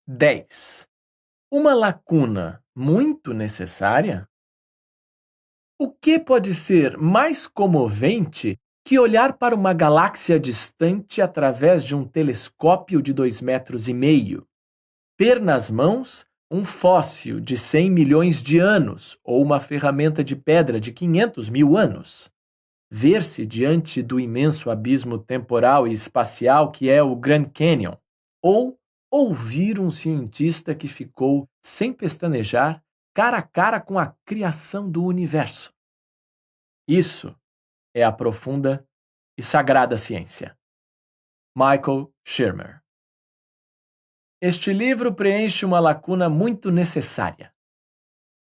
10. Uma lacuna muito necessária? O que pode ser mais comovente que olhar para uma galáxia distante através de um telescópio de 2,5 metros? Ter nas mãos um fóssil de 100 milhões de anos ou uma ferramenta de pedra de 500 mil anos? Ver-se diante do imenso abismo temporal e espacial que é o Grand Canyon? Ou ouvir um cientista que ficou, sem pestanejar, cara a cara com a criação do universo? Isso é a profunda e sagrada ciência. Michael Shermer. Este livro preenche uma lacuna muito necessária.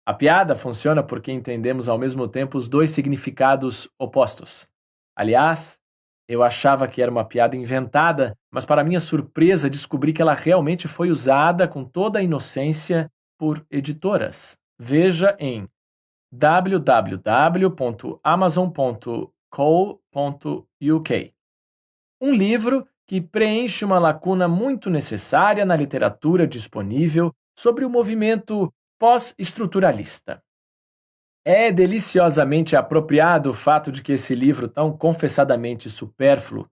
A piada funciona porque entendemos ao mesmo tempo os dois significados opostos. Aliás, eu achava que era uma piada inventada, mas para minha surpresa descobri que ela realmente foi usada com toda a inocência por editoras. Veja em www.amazon.co.uk. Um livro que preenche uma lacuna muito necessária na literatura disponível sobre o movimento pós-estruturalista. É deliciosamente apropriado o fato de que esse livro tão confessadamente supérfluo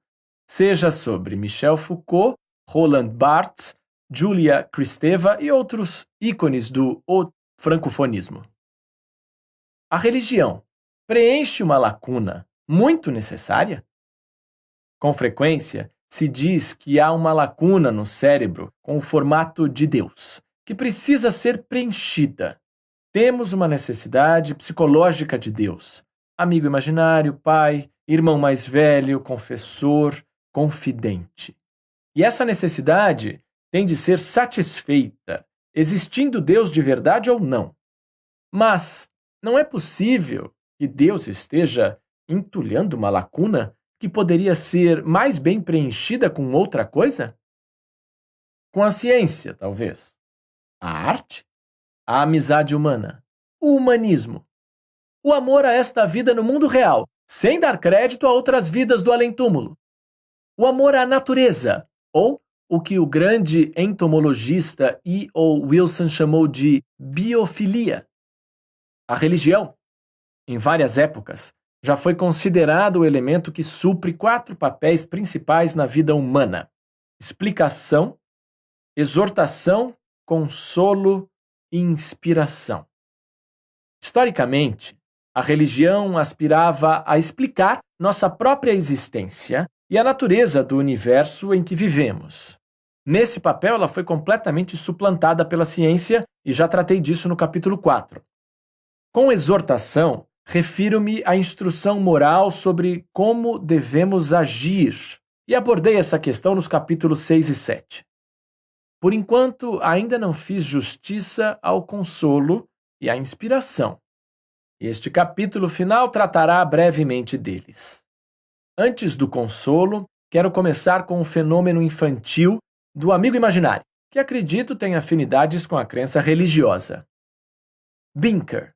seja sobre Michel Foucault, Roland Barthes, Julia Kristeva e outros ícones do francofonismo. A religião preenche uma lacuna muito necessária? Com frequência, se diz que há uma lacuna no cérebro com o formato de Deus, que precisa ser preenchida. Temos uma necessidade psicológica de Deus. Amigo imaginário, pai, irmão mais velho, confessor, confidente. E essa necessidade tem de ser satisfeita, existindo Deus de verdade ou não. Mas não é possível que Deus esteja entulhando uma lacuna que poderia ser mais bem preenchida com outra coisa? Com a ciência, talvez. A arte? A amizade humana? O humanismo? O amor a esta vida no mundo real, sem dar crédito a outras vidas do além-túmulo? O amor à natureza? Ou o que o grande entomologista E.O. Wilson chamou de biofilia? A religião, em várias épocas, já foi considerado o elemento que supre 4 papéis principais na vida humana: explicação, exortação, consolo e inspiração. Historicamente, a religião aspirava a explicar nossa própria existência e a natureza do universo em que vivemos. Nesse papel, ela foi completamente suplantada pela ciência e já tratei disso no capítulo 4. Com exortação, refiro-me à instrução moral sobre como devemos agir e abordei essa questão nos capítulos 6 e 7. Por enquanto, ainda não fiz justiça ao consolo e à inspiração. Este capítulo final tratará brevemente deles. Antes do consolo, quero começar com o fenômeno infantil do amigo imaginário, que acredito tem afinidades com a crença religiosa. Binker.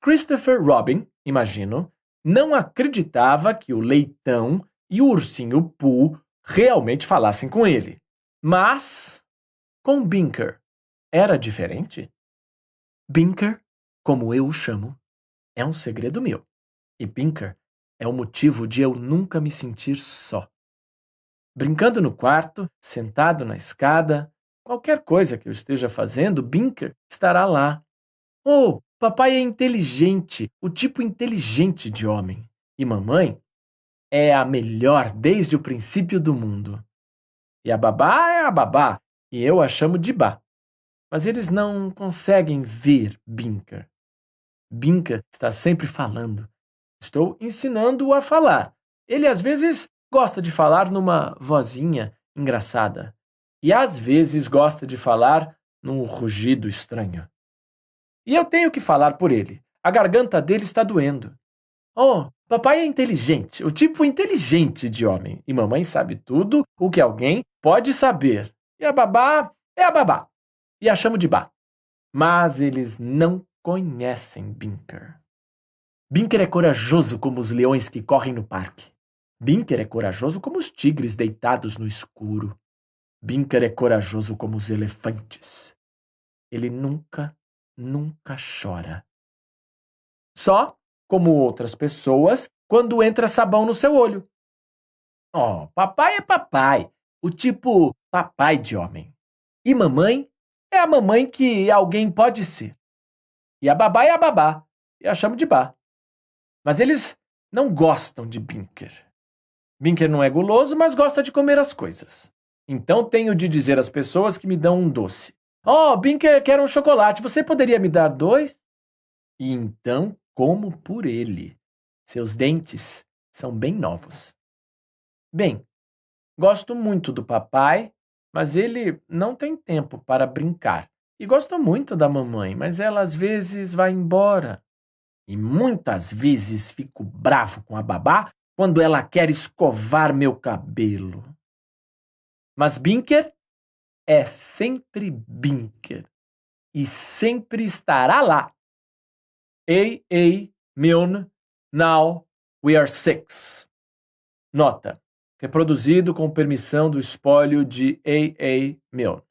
Christopher Robin, imagino, não acreditava que o leitão e o ursinho Pooh realmente falassem com ele. Mas, com Binker, era diferente? Binker, como eu o chamo, é um segredo meu. E Binker é o motivo de eu nunca me sentir só. Brincando no quarto, sentado na escada, qualquer coisa que eu esteja fazendo, Binker estará lá. Oh, papai é inteligente, o tipo inteligente de homem. E mamãe é a melhor desde o princípio do mundo. E a babá é a babá, e eu a chamo de Bá. Mas eles não conseguem ver Binker. Binker está sempre falando. Estou ensinando-o a falar. Ele às vezes gosta de falar numa vozinha engraçada. E às vezes gosta de falar num rugido estranho. E eu tenho que falar por ele. A garganta dele está doendo. Oh, papai é inteligente, o tipo inteligente de homem. E mamãe sabe tudo o que alguém pode saber. E a babá é a babá. E a chamo de Bá. Mas eles não conhecem Binker. Binker é corajoso como os leões que correm no parque. Binker é corajoso como os tigres deitados no escuro. Binker é corajoso como os elefantes. Ele nunca chora. Só, como outras pessoas, quando entra sabão no seu olho. Oh, papai é papai, o tipo papai de homem. E mamãe é a mamãe que alguém pode ser. E a babá é a babá, e a chamo de bá. Mas eles não gostam de Binker. Binker não é guloso, mas gosta de comer as coisas. Então tenho de dizer às pessoas que me dão um doce. Oh, Binker quer um chocolate, você poderia me dar 2? E então como por ele. Seus dentes são bem novos. Bem, gosto muito do papai, mas ele não tem tempo para brincar. E gosto muito da mamãe, mas ela às vezes vai embora. E muitas vezes fico bravo com a babá quando ela quer escovar meu cabelo. Mas Binker é sempre Binker e sempre estará lá. Milne, now we are 6. Nota: reproduzido com permissão do espólio de Milne.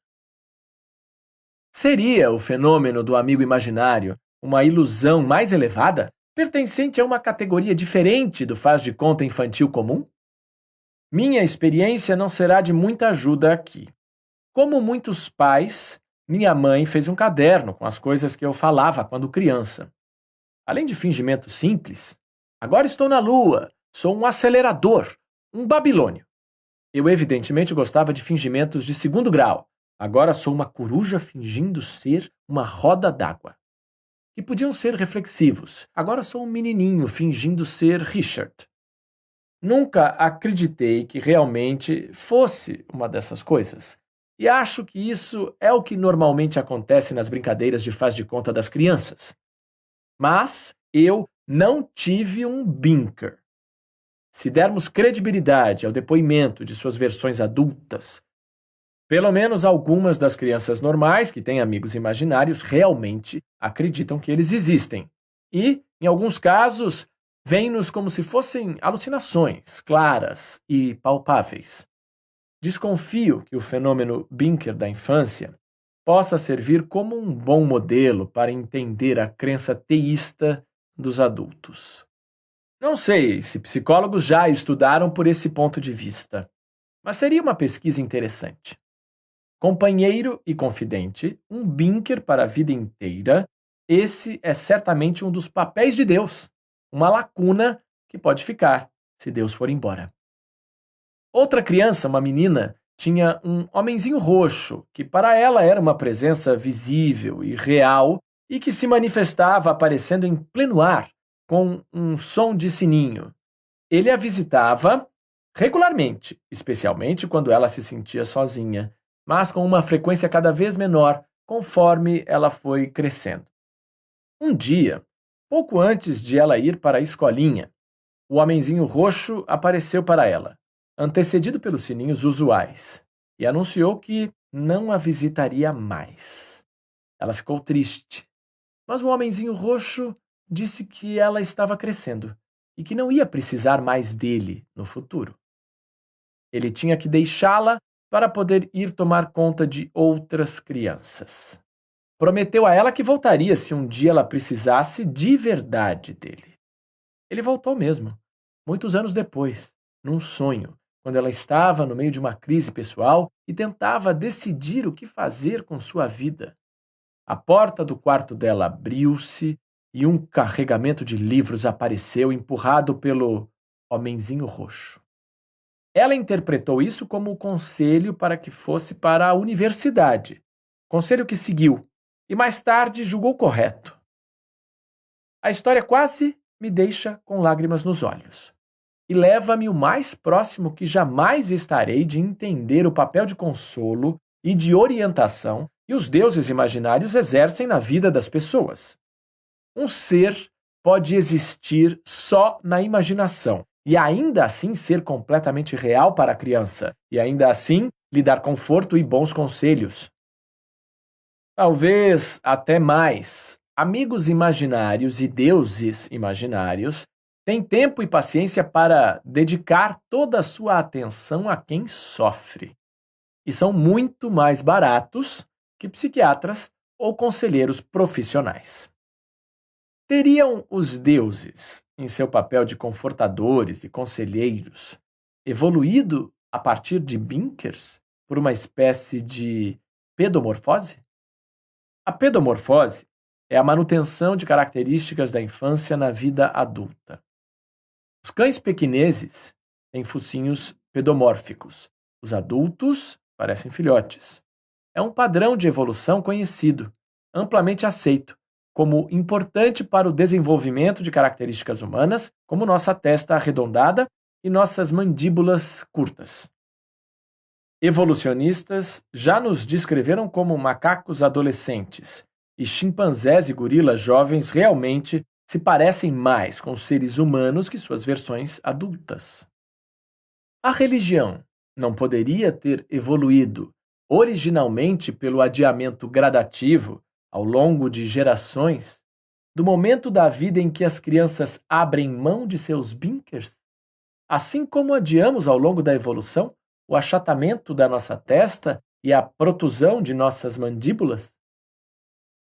Seria o fenômeno do amigo imaginário uma ilusão mais elevada, pertencente a uma categoria diferente do faz de conta infantil comum? Minha experiência não será de muita ajuda aqui. Como muitos pais, minha mãe fez um caderno com as coisas que eu falava quando criança. Além de fingimentos simples, agora estou na Lua, sou um acelerador, um babilônio. Eu evidentemente gostava de fingimentos de segundo grau. Agora sou uma coruja fingindo ser uma roda d'água. Que podiam ser reflexivos. Agora sou um menininho fingindo ser Richard. Nunca acreditei que realmente fosse uma dessas coisas. E acho que isso é o que normalmente acontece nas brincadeiras de faz de conta das crianças. Mas eu não tive um Binker. Se dermos credibilidade ao depoimento de suas versões adultas, pelo menos algumas das crianças normais que têm amigos imaginários realmente acreditam que eles existem. E, em alguns casos, veem-nos como se fossem alucinações claras e palpáveis. Desconfio que o fenômeno Binker da infância possa servir como um bom modelo para entender a crença teísta dos adultos. Não sei se psicólogos já estudaram por esse ponto de vista, mas seria uma pesquisa interessante. Companheiro e confidente, um Binker para a vida inteira, esse é certamente um dos papéis de Deus, uma lacuna que pode ficar se Deus for embora. Outra criança, uma menina, tinha um homenzinho roxo, que para ela era uma presença visível e real e que se manifestava aparecendo em pleno ar, com um som de sininho. Ele a visitava regularmente, especialmente quando ela se sentia sozinha, mas com uma frequência cada vez menor conforme ela foi crescendo. Um dia, pouco antes de ela ir para a escolinha, o homenzinho roxo apareceu para ela, antecedido pelos sininhos usuais, e anunciou que não a visitaria mais. Ela ficou triste, mas o homenzinho roxo disse que ela estava crescendo e que não ia precisar mais dele no futuro. Ele tinha que deixá-la para poder ir tomar conta de outras crianças. Prometeu a ela que voltaria se um dia ela precisasse de verdade dele. Ele voltou mesmo, muitos anos depois, num sonho, quando ela estava no meio de uma crise pessoal e tentava decidir o que fazer com sua vida. A porta do quarto dela abriu-se e um carregamento de livros apareceu, empurrado pelo homenzinho roxo. Ela interpretou isso como conselho para que fosse para a universidade, conselho que seguiu, e mais tarde julgou correto. A história quase me deixa com lágrimas nos olhos e leva-me o mais próximo que jamais estarei de entender o papel de consolo e de orientação que os deuses imaginários exercem na vida das pessoas. Um ser pode existir só na imaginação e ainda assim ser completamente real para a criança e ainda assim lhe dar conforto e bons conselhos. Talvez até mais. Amigos imaginários e deuses imaginários têm tempo e paciência para dedicar toda a sua atenção a quem sofre. e são muito mais baratos que psiquiatras ou conselheiros profissionais. Teriam os deuses, em seu papel de confortadores e conselheiros, evoluído a partir de Binkers por uma espécie de pedomorfose? A pedomorfose é a manutenção de características da infância na vida adulta. Os cães pequineses têm focinhos pedomórficos. Os adultos parecem filhotes. É um padrão de evolução conhecido, amplamente aceito, como importante para o desenvolvimento de características humanas, como nossa testa arredondada e nossas mandíbulas curtas. Evolucionistas já nos descreveram como macacos adolescentes, e chimpanzés e gorilas jovens realmente se parecem mais com seres humanos que suas versões adultas. A religião não poderia ter evoluído originalmente pelo adiamento gradativo ao longo de gerações, do momento da vida em que as crianças abrem mão de seus binkers? Assim como adiamos ao longo da evolução o achatamento da nossa testa e a protusão de nossas mandíbulas?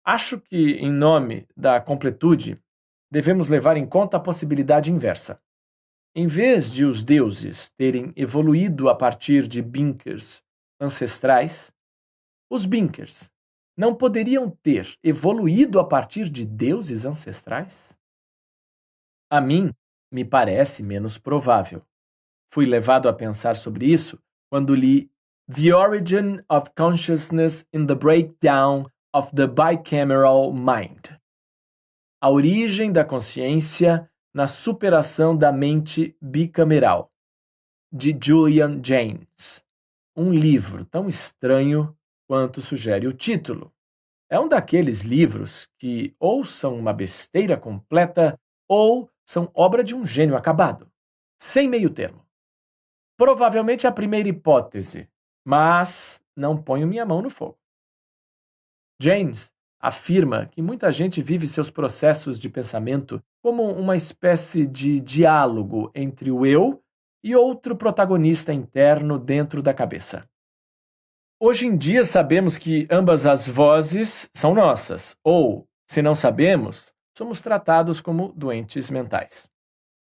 Acho que, em nome da completude, devemos levar em conta a possibilidade inversa. Em vez de os deuses terem evoluído a partir de binkers ancestrais, os binkers não poderiam ter evoluído a partir de deuses ancestrais? A mim, me parece menos provável. Fui levado a pensar sobre isso quando li The Origin of Consciousness in the Breakdown of the Bicameral Mind. A origem da consciência na superação da mente bicameral, de Julian Jaynes. Um livro tão estranho quanto sugere o título. É um daqueles livros que ou são uma besteira completa ou são obra de um gênio acabado, sem meio termo. Provavelmente a primeira hipótese, mas não ponho minha mão no fogo. James afirma que muita gente vive seus processos de pensamento como uma espécie de diálogo entre o eu e outro protagonista interno dentro da cabeça. Hoje em dia sabemos que ambas as vozes são nossas, ou, se não sabemos, somos tratados como doentes mentais.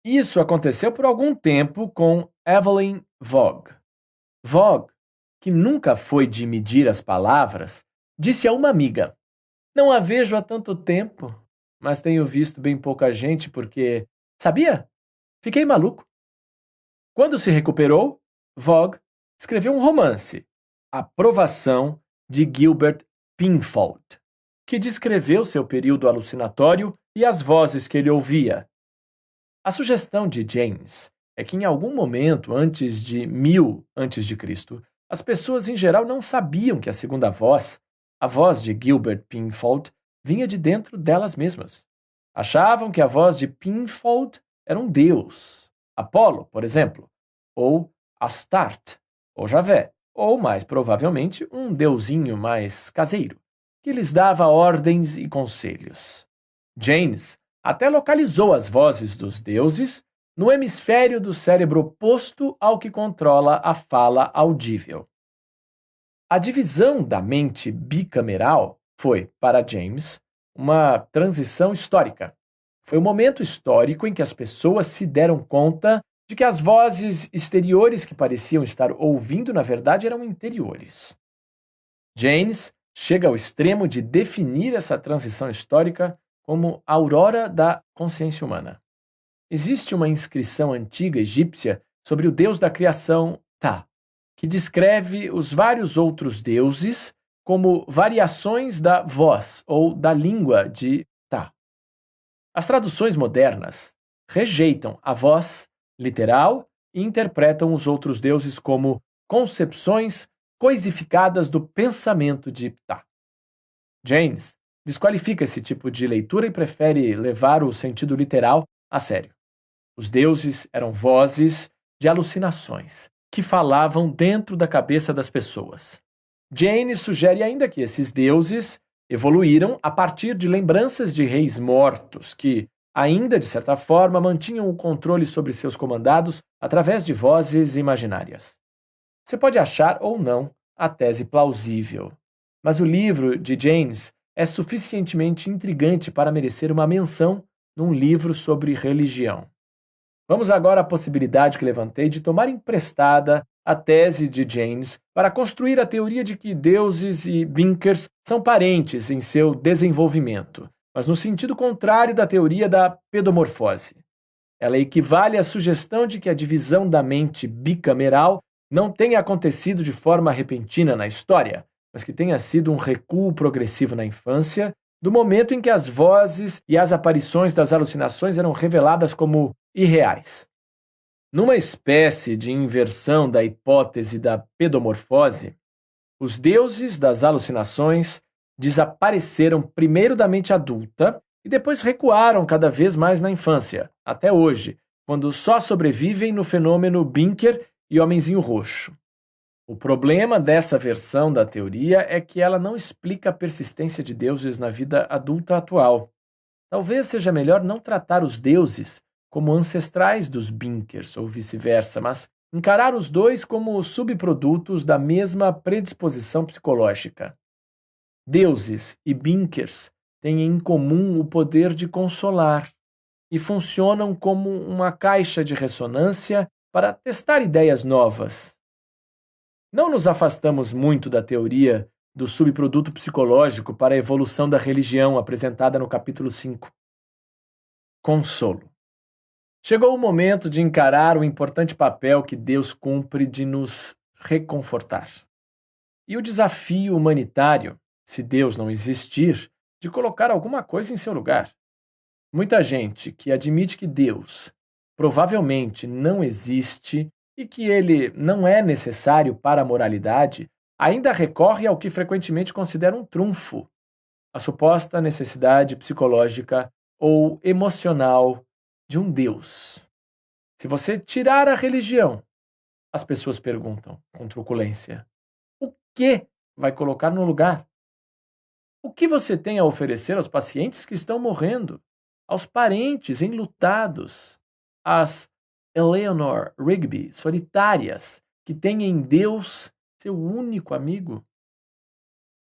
Isso aconteceu por algum tempo com Evelyn Vogue. Vogue, que nunca foi de medir as palavras, disse a uma amiga: "Não a vejo há tanto tempo, mas tenho visto bem pouca gente porque, sabia? Fiquei maluco." Quando se recuperou, Vogue escreveu um romance, A Provação de Gilbert Pinfold, que descreveu seu período alucinatório e as vozes que ele ouvia. A sugestão de James é que em algum momento antes de 1000 a.C., as pessoas em geral não sabiam que a segunda voz, a voz de Gilbert Pinfold, vinha de dentro delas mesmas. Achavam que a voz de Pinfold era um deus, Apolo, por exemplo, ou Astarte, ou Javé, ou mais provavelmente um deusinho mais caseiro, que lhes dava ordens e conselhos. James até localizou as vozes dos deuses no hemisfério do cérebro oposto ao que controla a fala audível. A divisão da mente bicameral foi, para James, uma transição histórica. Foi o momento histórico em que as pessoas se deram conta de que as vozes exteriores que pareciam estar ouvindo, na verdade, eram interiores. James chega ao extremo de definir essa transição histórica como a aurora da consciência humana. Existe uma inscrição antiga egípcia sobre o deus da criação, Ptah, que descreve os vários outros deuses como variações da voz ou da língua de Ptah. As traduções modernas rejeitam a voz literal e interpretam os outros deuses como concepções coisificadas do pensamento de Ptah. James desqualifica esse tipo de leitura e prefere levar o sentido literal a sério. Os deuses eram vozes de alucinações que falavam dentro da cabeça das pessoas. James sugere ainda que esses deuses evoluíram a partir de lembranças de reis mortos que, ainda de certa forma, mantinham o controle sobre seus comandados através de vozes imaginárias. Você pode achar ou não a tese plausível. Mas o livro de James é suficientemente intrigante para merecer uma menção num livro sobre religião. Vamos agora à possibilidade que levantei de tomar emprestada a tese de James para construir a teoria de que deuses e Binkers são parentes em seu desenvolvimento, mas no sentido contrário da teoria da pedomorfose. Ela equivale à sugestão de que a divisão da mente bicameral não tenha acontecido de forma repentina na história, mas que tenha sido um recuo progressivo na infância, do momento em que as vozes e as aparições das alucinações eram reveladas como irreais. Numa espécie de inversão da hipótese da pedomorfose, os deuses das alucinações desapareceram primeiro da mente adulta e depois recuaram cada vez mais na infância, até hoje, quando só sobrevivem no fenômeno Binker e Homenzinho Roxo. O problema dessa versão da teoria é que ela não explica a persistência de deuses na vida adulta atual. Talvez seja melhor não tratar os deuses como ancestrais dos Binkers ou vice-versa, mas encarar os dois como subprodutos da mesma predisposição psicológica. Deuses e Binkers têm em comum o poder de consolar e funcionam como uma caixa de ressonância para testar ideias novas. Não nos afastamos muito da teoria do subproduto psicológico para a evolução da religião apresentada no capítulo 5. Consolo. Chegou o momento de encarar o importante papel que Deus cumpre de nos reconfortar. E o desafio humanitário, se Deus não existir, de colocar alguma coisa em seu lugar. Muita gente que admite que Deus provavelmente não existe e que ele não é necessário para a moralidade, ainda recorre ao que frequentemente considera um trunfo, a suposta necessidade psicológica ou emocional de um Deus. Se você tirar a religião, as pessoas perguntam com truculência, o que vai colocar no lugar? O que você tem a oferecer aos pacientes que estão morrendo, aos parentes enlutados, às Eleanor Rigby solitárias que têm em Deus seu único amigo?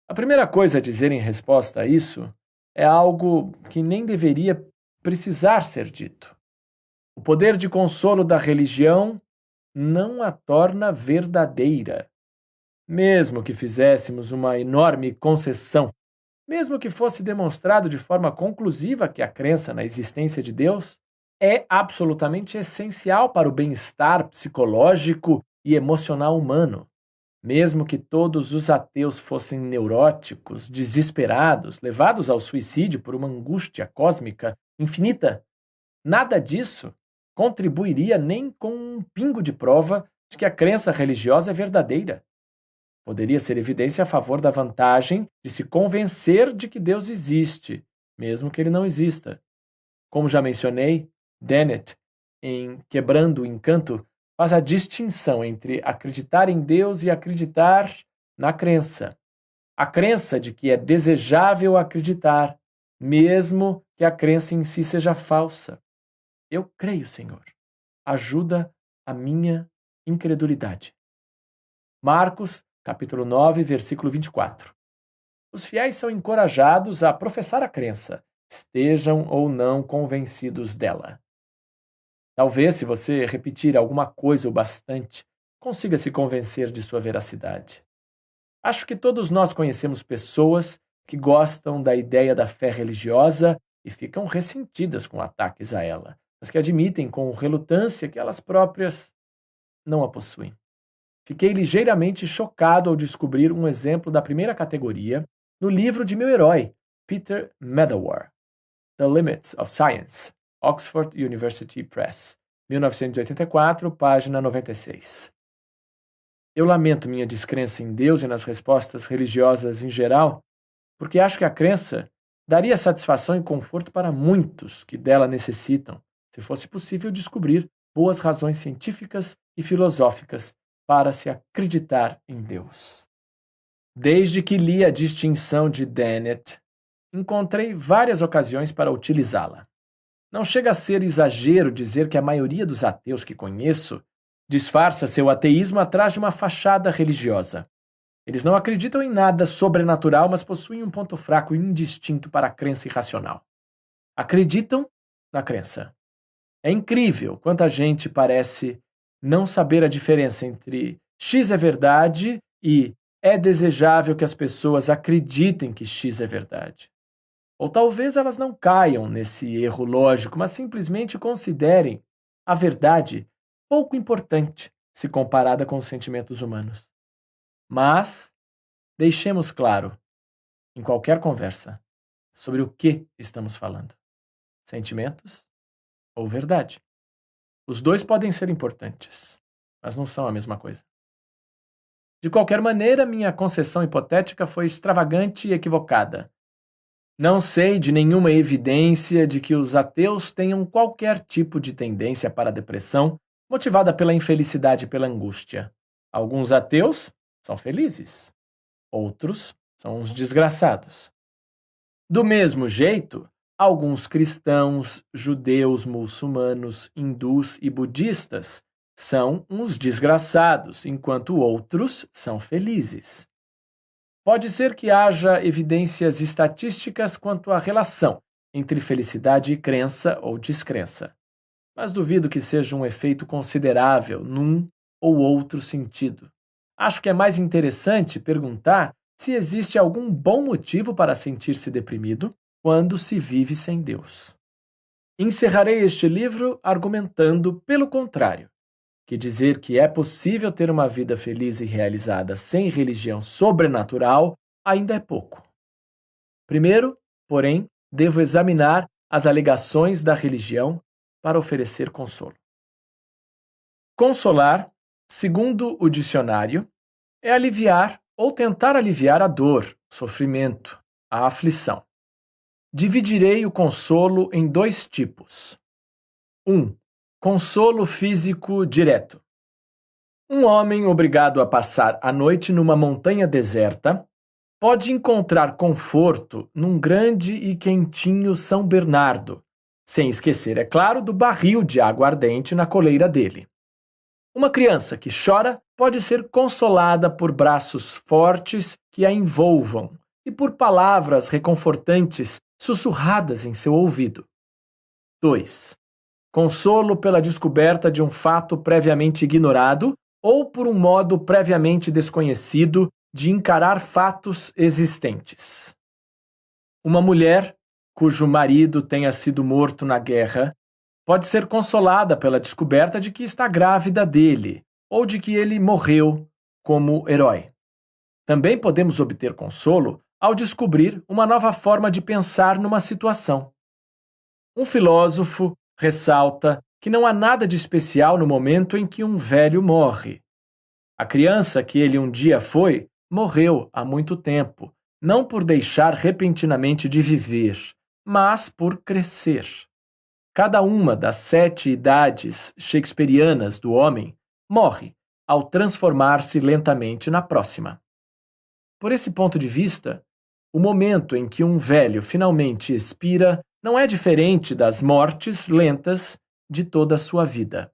A primeira coisa a dizer em resposta a isso é algo que nem deveria precisar ser dito. O poder de consolo da religião não a torna verdadeira. Mesmo que fizéssemos uma enorme concessão, mesmo que fosse demonstrado de forma conclusiva que a crença na existência de Deus é absolutamente essencial para o bem-estar psicológico e emocional humano, mesmo que todos os ateus fossem neuróticos, desesperados, levados ao suicídio por uma angústia cósmica infinita, nada disso contribuiria nem com um pingo de prova de que a crença religiosa é verdadeira. Poderia ser evidência a favor da vantagem de se convencer de que Deus existe, mesmo que ele não exista. Como já mencionei, Dennett, em Quebrando o Encanto, faz a distinção entre acreditar em Deus e acreditar na crença. A crença de que é desejável acreditar, mesmo que a crença em si seja falsa. Eu creio, Senhor. Ajuda a minha incredulidade. Marcos, capítulo 9, versículo 24. Os fiéis são encorajados a professar a crença, estejam ou não convencidos dela. Talvez, se você repetir alguma coisa o bastante, consiga se convencer de sua veracidade. Acho que todos nós conhecemos pessoas que gostam da ideia da fé religiosa e ficam ressentidas com ataques a ela, mas que admitem com relutância que elas próprias não a possuem. Fiquei ligeiramente chocado ao descobrir um exemplo da primeira categoria no livro de meu herói, Peter Medawar, The Limits of Science, Oxford University Press, 1984, página 96. Eu lamento minha descrença em Deus e nas respostas religiosas em geral, porque acho que a crença daria satisfação e conforto para muitos que dela necessitam, se fosse possível descobrir boas razões científicas e filosóficas para se acreditar em Deus. Desde que li a distinção de Dennett, encontrei várias ocasiões para utilizá-la. Não chega a ser exagero dizer que a maioria dos ateus que conheço disfarça seu ateísmo atrás de uma fachada religiosa. Eles não acreditam em nada sobrenatural, mas possuem um ponto fraco indistinto para a crença irracional. Acreditam na crença. É incrível quanta gente parece não saber a diferença entre X é verdade e é desejável que as pessoas acreditem que X é verdade. Ou talvez elas não caiam nesse erro lógico, mas simplesmente considerem a verdade pouco importante se comparada com os sentimentos humanos. Mas deixemos claro, em qualquer conversa, sobre o que estamos falando: sentimentos ou verdade. Os dois podem ser importantes, mas não são a mesma coisa. De qualquer maneira, minha concessão hipotética foi extravagante e equivocada. Não sei de nenhuma evidência de que os ateus tenham qualquer tipo de tendência para a depressão motivada pela infelicidade e pela angústia. Alguns ateus são felizes, outros são uns desgraçados. Do mesmo jeito, alguns cristãos, judeus, muçulmanos, hindus e budistas são uns desgraçados, enquanto outros são felizes. Pode ser que haja evidências estatísticas quanto à relação entre felicidade e crença ou descrença, mas duvido que seja um efeito considerável num ou outro sentido. Acho que é mais interessante perguntar se existe algum bom motivo para sentir-se deprimido quando se vive sem Deus. Encerrarei este livro argumentando pelo contrário, que dizer que é possível ter uma vida feliz e realizada sem religião sobrenatural ainda é pouco. Primeiro, porém, devo examinar as alegações da religião para oferecer consolo. Consolar, segundo o dicionário, é aliviar ou tentar aliviar a dor, sofrimento, a aflição. Dividirei o consolo em dois tipos. 1. Consolo físico direto. Um homem obrigado a passar a noite numa montanha deserta pode encontrar conforto num grande e quentinho São Bernardo, sem esquecer, é claro, do barril de água ardente na coleira dele. Uma criança que chora pode ser consolada por braços fortes que a envolvam e por palavras reconfortantes sussurradas em seu ouvido. 2. Consolo pela descoberta de um fato previamente ignorado ou por um modo previamente desconhecido de encarar fatos existentes. Uma mulher cujo marido tenha sido morto na guerra pode ser consolada pela descoberta de que está grávida dele ou de que ele morreu como herói. Também podemos obter consolo ao descobrir uma nova forma de pensar numa situação. Um filósofo ressalta que não há nada de especial no momento em que um velho morre. A criança que ele um dia foi, morreu há muito tempo, não por deixar repentinamente de viver, mas por crescer. Cada uma das 7 idades shakespearianas do homem morre ao transformar-se lentamente na próxima. Por esse ponto de vista, o momento em que um velho finalmente expira não é diferente das mortes lentas de toda a sua vida.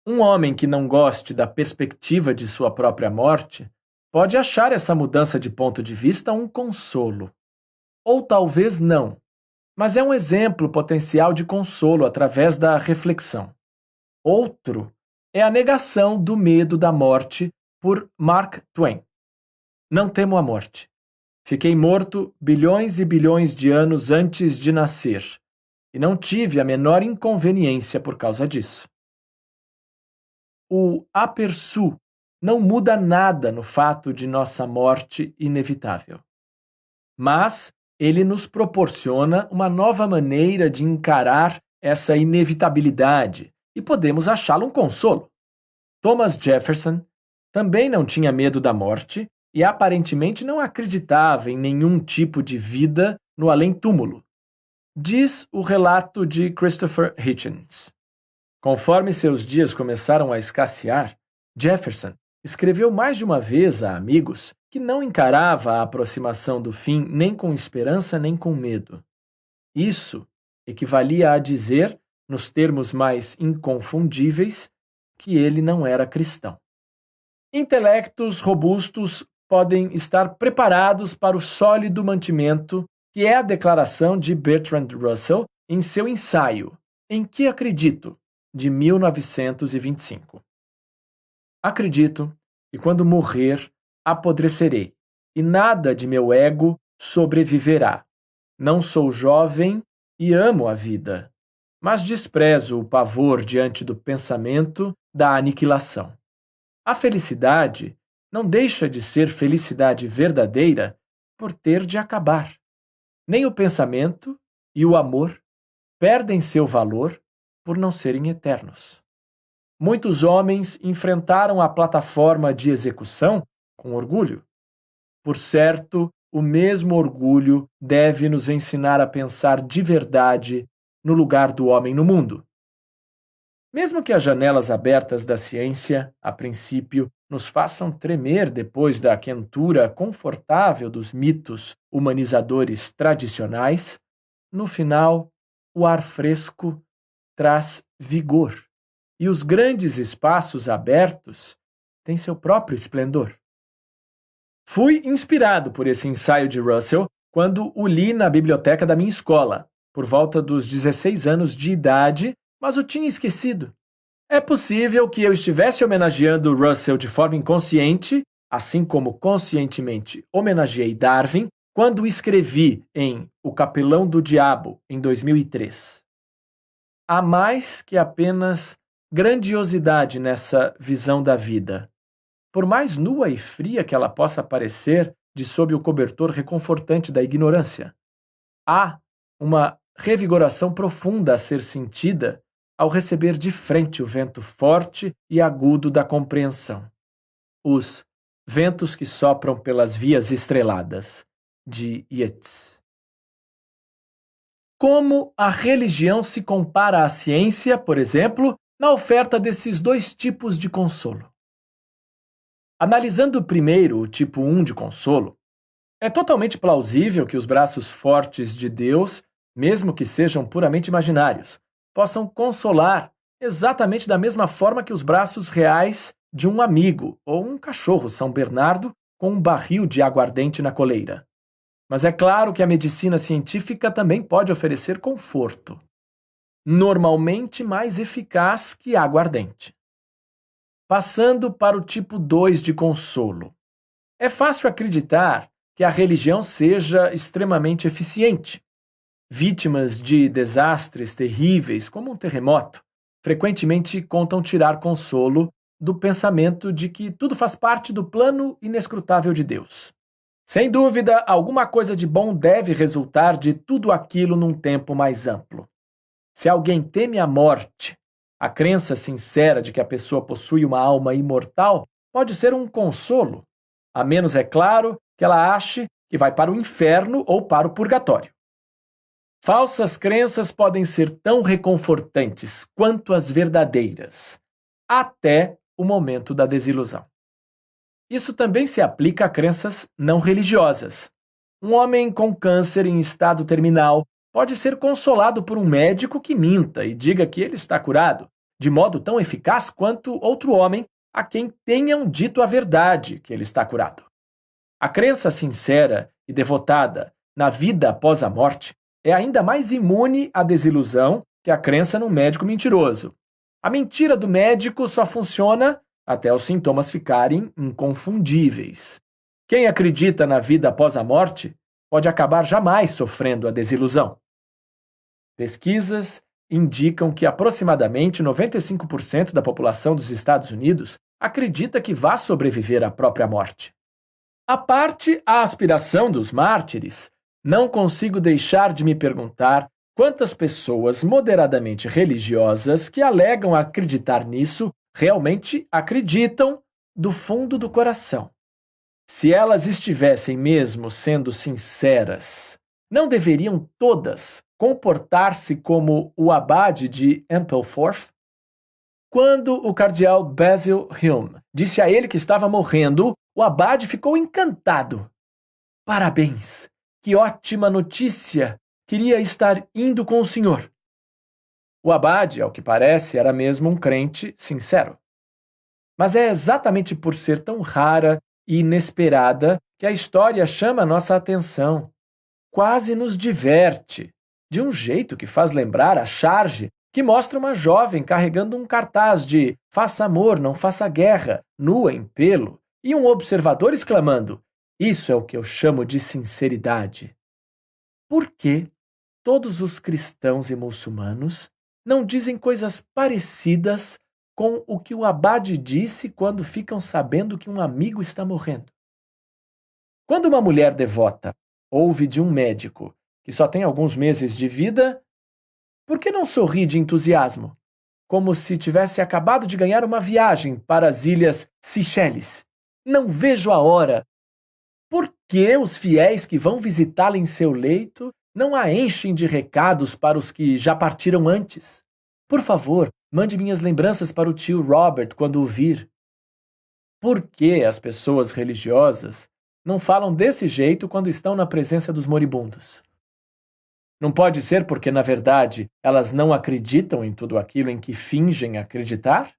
Um homem que não goste da perspectiva de sua própria morte pode achar essa mudança de ponto de vista um consolo. Ou talvez não, mas é um exemplo potencial de consolo através da reflexão. Outro é a negação do medo da morte por Mark Twain. Não temo a morte. Fiquei morto bilhões e bilhões de anos antes de nascer, e não tive a menor inconveniência por causa disso. O aperçu não muda nada no fato de nossa morte inevitável. Mas ele nos proporciona uma nova maneira de encarar essa inevitabilidade e podemos achá-lo um consolo. Thomas Jefferson também não tinha medo da morte e aparentemente não acreditava em nenhum tipo de vida no além-túmulo. Diz o relato de Christopher Hitchens. Conforme seus dias começaram a escassear, Jefferson escreveu mais de uma vez a amigos que não encarava a aproximação do fim nem com esperança nem com medo. Isso equivalia a dizer, nos termos mais inconfundíveis, que ele não era cristão. Intelectos robustos podem estar preparados para o sólido mantimento que é a declaração de Bertrand Russell em seu ensaio Em que Acredito, de 1925. Acredito que quando morrer, apodrecerei, e nada de meu ego sobreviverá. Não sou jovem e amo a vida, mas desprezo o pavor diante do pensamento da aniquilação. A felicidade não deixa de ser felicidade verdadeira por ter de acabar. Nem o pensamento e o amor perdem seu valor por não serem eternos. Muitos homens enfrentaram a plataforma de execução com orgulho. Por certo, o mesmo orgulho deve nos ensinar a pensar de verdade no lugar do homem no mundo. Mesmo que as janelas abertas da ciência, a princípio, nos façam tremer depois da quentura confortável dos mitos humanizadores tradicionais, no final, o ar fresco traz vigor, e os grandes espaços abertos têm seu próprio esplendor. Fui inspirado por esse ensaio de Russell quando o li na biblioteca da minha escola, por volta dos 16 anos de idade, mas o tinha esquecido. É possível que eu estivesse homenageando Russell de forma inconsciente, assim como conscientemente homenageei Darwin, quando escrevi em O Capelão do Diabo, em 2003. Há mais que apenas grandiosidade nessa visão da vida. Por mais nua e fria que ela possa parecer de sob o cobertor reconfortante da ignorância, há uma revigoração profunda a ser sentida ao receber de frente o vento forte e agudo da compreensão. Os ventos que sopram pelas vias estreladas, de Yeats. Como a religião se compara à ciência, por exemplo, na oferta desses dois tipos de consolo? Analisando primeiro o tipo 1 de consolo, é totalmente plausível que os braços fortes de Deus, mesmo que sejam puramente imaginários, possam consolar exatamente da mesma forma que os braços reais de um amigo ou um cachorro São Bernardo com um barril de aguardente na coleira. Mas é claro que a medicina científica também pode oferecer conforto, normalmente mais eficaz que a aguardente. Passando para o tipo 2 de consolo. É fácil acreditar que a religião seja extremamente eficiente. Vítimas de desastres terríveis, como um terremoto, frequentemente contam tirar consolo do pensamento de que tudo faz parte do plano inescrutável de Deus. Sem dúvida, alguma coisa de bom deve resultar de tudo aquilo num tempo mais amplo. Se alguém teme a morte, a crença sincera de que a pessoa possui uma alma imortal pode ser um consolo, a menos, é claro, que ela ache que vai para o inferno ou para o purgatório. Falsas crenças podem ser tão reconfortantes quanto as verdadeiras, até o momento da desilusão. Isso também se aplica a crenças não religiosas. Um homem com câncer em estado terminal pode ser consolado por um médico que minta e diga que ele está curado, de modo tão eficaz quanto outro homem a quem tenham dito a verdade que ele está curado. A crença sincera e devotada na vida após a morte é ainda mais imune à desilusão que a crença num médico mentiroso. A mentira do médico só funciona até os sintomas ficarem inconfundíveis. Quem acredita na vida após a morte pode acabar jamais sofrendo a desilusão. Pesquisas indicam que aproximadamente 95% da população dos Estados Unidos acredita que vai sobreviver à própria morte. À parte a aspiração dos mártires, não consigo deixar de me perguntar quantas pessoas moderadamente religiosas que alegam acreditar nisso realmente acreditam do fundo do coração. Se elas estivessem mesmo sendo sinceras, não deveriam todas comportar-se como o abade de Ampleforth? Quando o cardeal Basil Hume disse a ele que estava morrendo, o abade ficou encantado. Parabéns! Que ótima notícia! Queria estar indo com o senhor. O abade, ao que parece, era mesmo um crente sincero. Mas é exatamente por ser tão rara e inesperada que a história chama nossa atenção. Quase nos diverte, de um jeito que faz lembrar a charge que mostra uma jovem carregando um cartaz de "Faça amor, não faça guerra", nua em pelo, e um observador exclamando: "Isso é o que eu chamo de sinceridade". Por que todos os cristãos e muçulmanos não dizem coisas parecidas com o que o abade disse quando ficam sabendo que um amigo está morrendo? Quando uma mulher devota ouve de um médico que só tem alguns meses de vida, por que não sorri de entusiasmo, como se tivesse acabado de ganhar uma viagem para as ilhas Seychelles? Não vejo a hora. Por que os fiéis que vão visitá-la em seu leito não a enchem de recados para os que já partiram antes? Por favor, mande minhas lembranças para o tio Robert quando o vir. Por que as pessoas religiosas não falam desse jeito quando estão na presença dos moribundos? Não pode ser porque, na verdade, elas não acreditam em tudo aquilo em que fingem acreditar?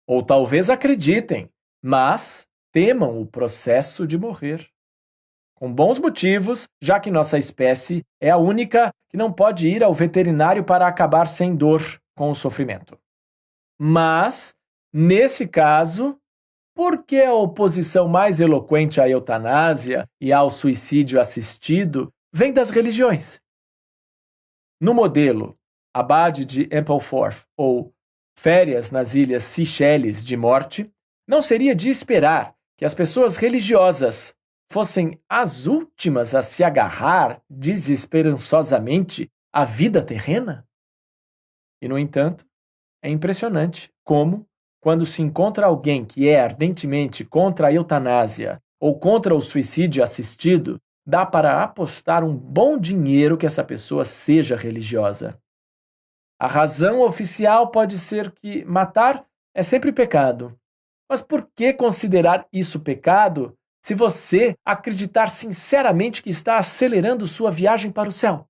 Ou talvez acreditem, mas temam o processo de morrer. Com bons motivos, já que nossa espécie é a única que não pode ir ao veterinário para acabar sem dor com o sofrimento. Mas, nesse caso, por que a oposição mais eloquente à eutanásia e ao suicídio assistido vem das religiões? No modelo Abade de Ampleforth ou Férias nas Ilhas Seychelles de Morte, não seria de esperar que as pessoas religiosas fossem as últimas a se agarrar desesperançosamente à vida terrena? E, no entanto, é impressionante como, quando se encontra alguém que é ardentemente contra a eutanásia ou contra o suicídio assistido, dá para apostar um bom dinheiro que essa pessoa seja religiosa. A razão oficial pode ser que matar é sempre pecado. Mas por que considerar isso pecado se você acreditar sinceramente que está acelerando sua viagem para o céu?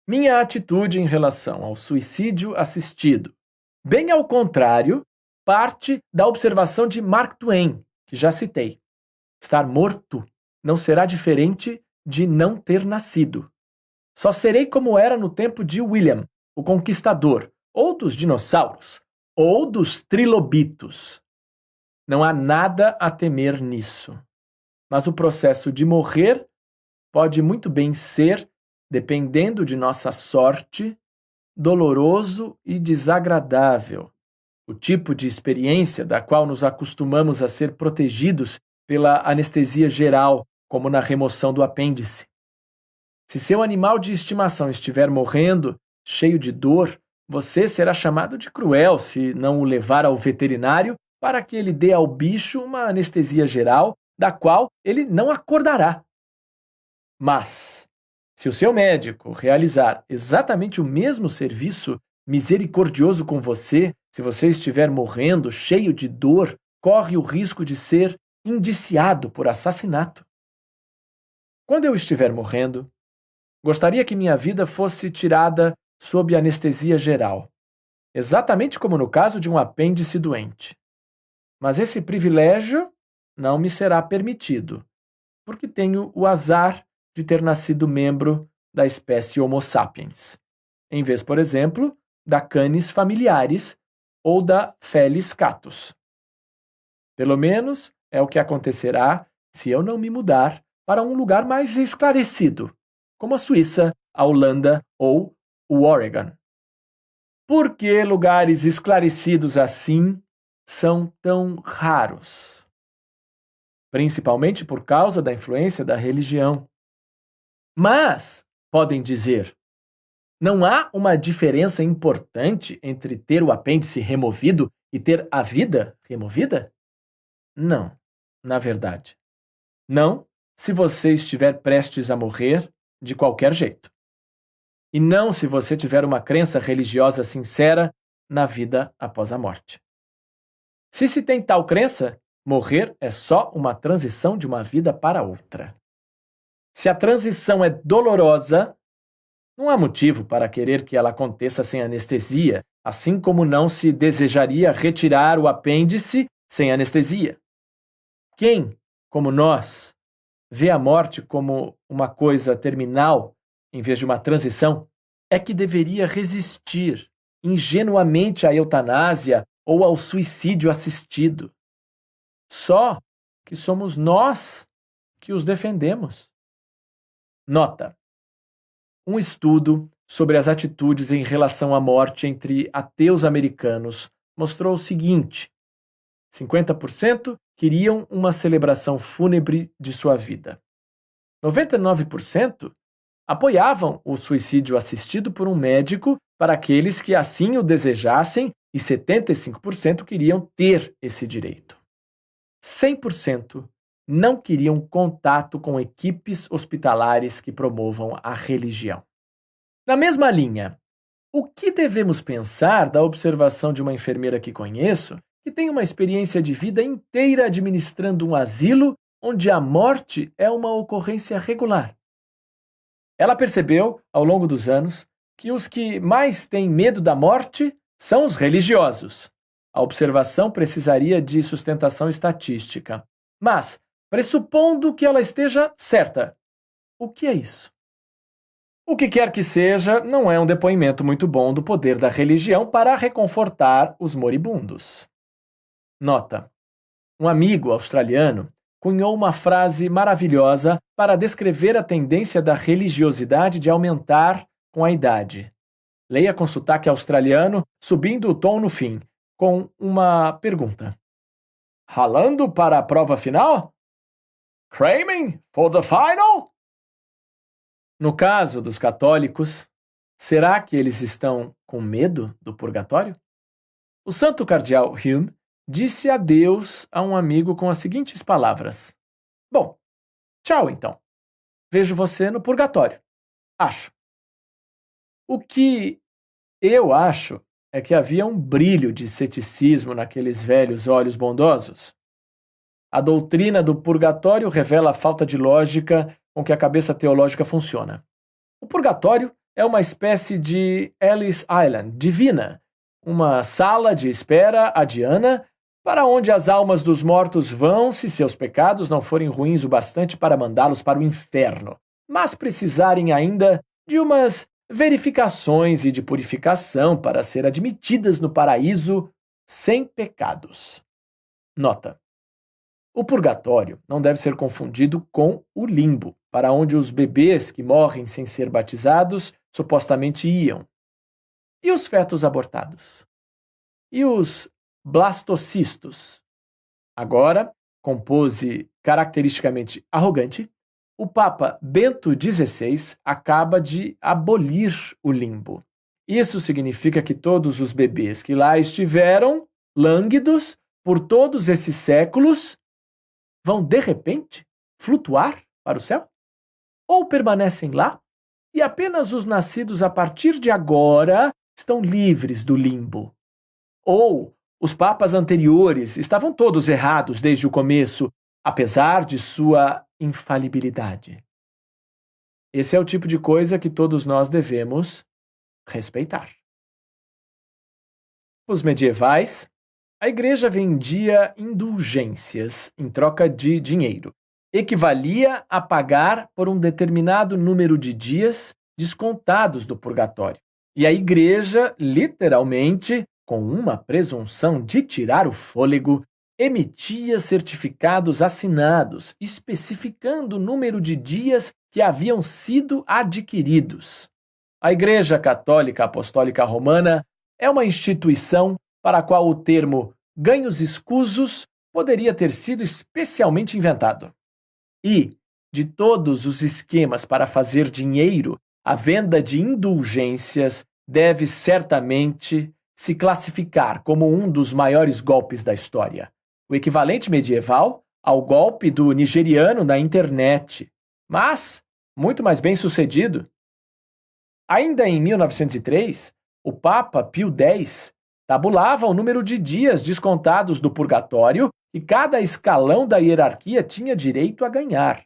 Minha atitude em relação ao suicídio assistido, bem ao contrário, parte da observação de Mark Twain, que já citei. Estar morto não será diferente de não ter nascido. Só serei como era no tempo de William, o Conquistador, ou dos dinossauros, ou dos trilobitos. Não há nada a temer nisso. Mas o processo de morrer pode muito bem ser, dependendo de nossa sorte, doloroso e desagradável. O tipo de experiência da qual nos acostumamos a ser protegidos pela anestesia geral, como na remoção do apêndice. Se seu animal de estimação estiver morrendo, cheio de dor, você será chamado de cruel se não o levar ao veterinário para que ele dê ao bicho uma anestesia geral, da qual ele não acordará. Mas, se o seu médico realizar exatamente o mesmo serviço misericordioso com você, se você estiver morrendo, cheio de dor, corre o risco de ser indiciado por assassinato. Quando eu estiver morrendo, gostaria que minha vida fosse tirada sob anestesia geral, exatamente como no caso de um apêndice doente. Mas esse privilégio não me será permitido, porque tenho o azar de ter nascido membro da espécie Homo sapiens, em vez, por exemplo, da Canis familiaris ou da Felis catus. Pelo menos é o que acontecerá se eu não me mudar para um lugar mais esclarecido, como a Suíça, a Holanda ou o Oregon. Por que lugares esclarecidos assim são tão raros? Principalmente por causa da influência da religião. Mas, podem dizer, não há uma diferença importante entre ter o apêndice removido e ter a vida removida? Não, na verdade. Não, se você estiver prestes a morrer de qualquer jeito. E não se você tiver uma crença religiosa sincera na vida após a morte. Se tem tal crença, morrer é só uma transição de uma vida para outra. Se a transição é dolorosa, não há motivo para querer que ela aconteça sem anestesia, assim como não se desejaria retirar o apêndice sem anestesia. Quem, como nós, vê a morte como uma coisa terminal em vez de uma transição, é que deveria resistir ingenuamente à eutanásia ou ao suicídio assistido. Só que somos nós que os defendemos. Nota: um estudo sobre as atitudes em relação à morte entre ateus americanos mostrou o seguinte: 50% queriam uma celebração fúnebre de sua vida. 99% apoiavam o suicídio assistido por um médico para aqueles que assim o desejassem e 75% queriam ter esse direito. 100% não queriam contato com equipes hospitalares que promovam a religião. Na mesma linha, o que devemos pensar da observação de uma enfermeira que conheço, que tem uma experiência de vida inteira administrando um asilo onde a morte é uma ocorrência regular? Ela percebeu, ao longo dos anos, que os que mais têm medo da morte são os religiosos. A observação precisaria de sustentação estatística. Mas, pressupondo que ela esteja certa, o que é isso? O que quer que seja, não é um depoimento muito bom do poder da religião para reconfortar os moribundos. Nota: um amigo australiano cunhou uma frase maravilhosa para descrever a tendência da religiosidade de aumentar com a idade. Leia com sotaque australiano, subindo o tom no fim, com uma pergunta. Ralando para a prova final? Cramming for the final? No caso dos católicos, será que eles estão com medo do purgatório? O santo cardeal Hume disse adeus a um amigo com as seguintes palavras: bom, tchau então. Vejo você no purgatório. Acho. O que eu acho é que havia um brilho de ceticismo naqueles velhos olhos bondosos. A doutrina do purgatório revela a falta de lógica com que a cabeça teológica funciona. O purgatório é uma espécie de Ellis Island divina, uma sala de espera adiana para onde as almas dos mortos vão se seus pecados não forem ruins o bastante para mandá-los para o inferno, mas precisarem ainda de umas verificações e de purificação para ser admitidas no paraíso sem pecados. Nota: o purgatório não deve ser confundido com o limbo, para onde os bebês que morrem sem ser batizados supostamente iam. E os fetos abortados? E os blastocistos? Agora, com pose caracteristicamente arrogante, o Papa Bento XVI acaba de abolir o limbo. Isso significa que todos os bebês que lá estiveram, lânguidos, por todos esses séculos, vão de repente flutuar para o céu? Ou permanecem lá e apenas os nascidos a partir de agora estão livres do limbo? Ou os papas anteriores estavam todos errados desde o começo, apesar de sua infalibilidade? Esse é o tipo de coisa que todos nós devemos respeitar. Os medievais, a igreja vendia indulgências em troca de dinheiro. Equivalia a pagar por um determinado número de dias descontados do purgatório. E a igreja, literalmente, com uma presunção de tirar o fôlego, emitia certificados assinados, especificando o número de dias que haviam sido adquiridos. A Igreja Católica Apostólica Romana é uma instituição para a qual o termo ganhos escusos poderia ter sido especialmente inventado. E, de todos os esquemas para fazer dinheiro, a venda de indulgências deve certamente se classificar como um dos maiores golpes da história. O equivalente medieval ao golpe do nigeriano na internet, mas muito mais bem sucedido. Ainda em 1903, o Papa Pio X tabulava o número de dias descontados do purgatório e cada escalão da hierarquia tinha direito a ganhar.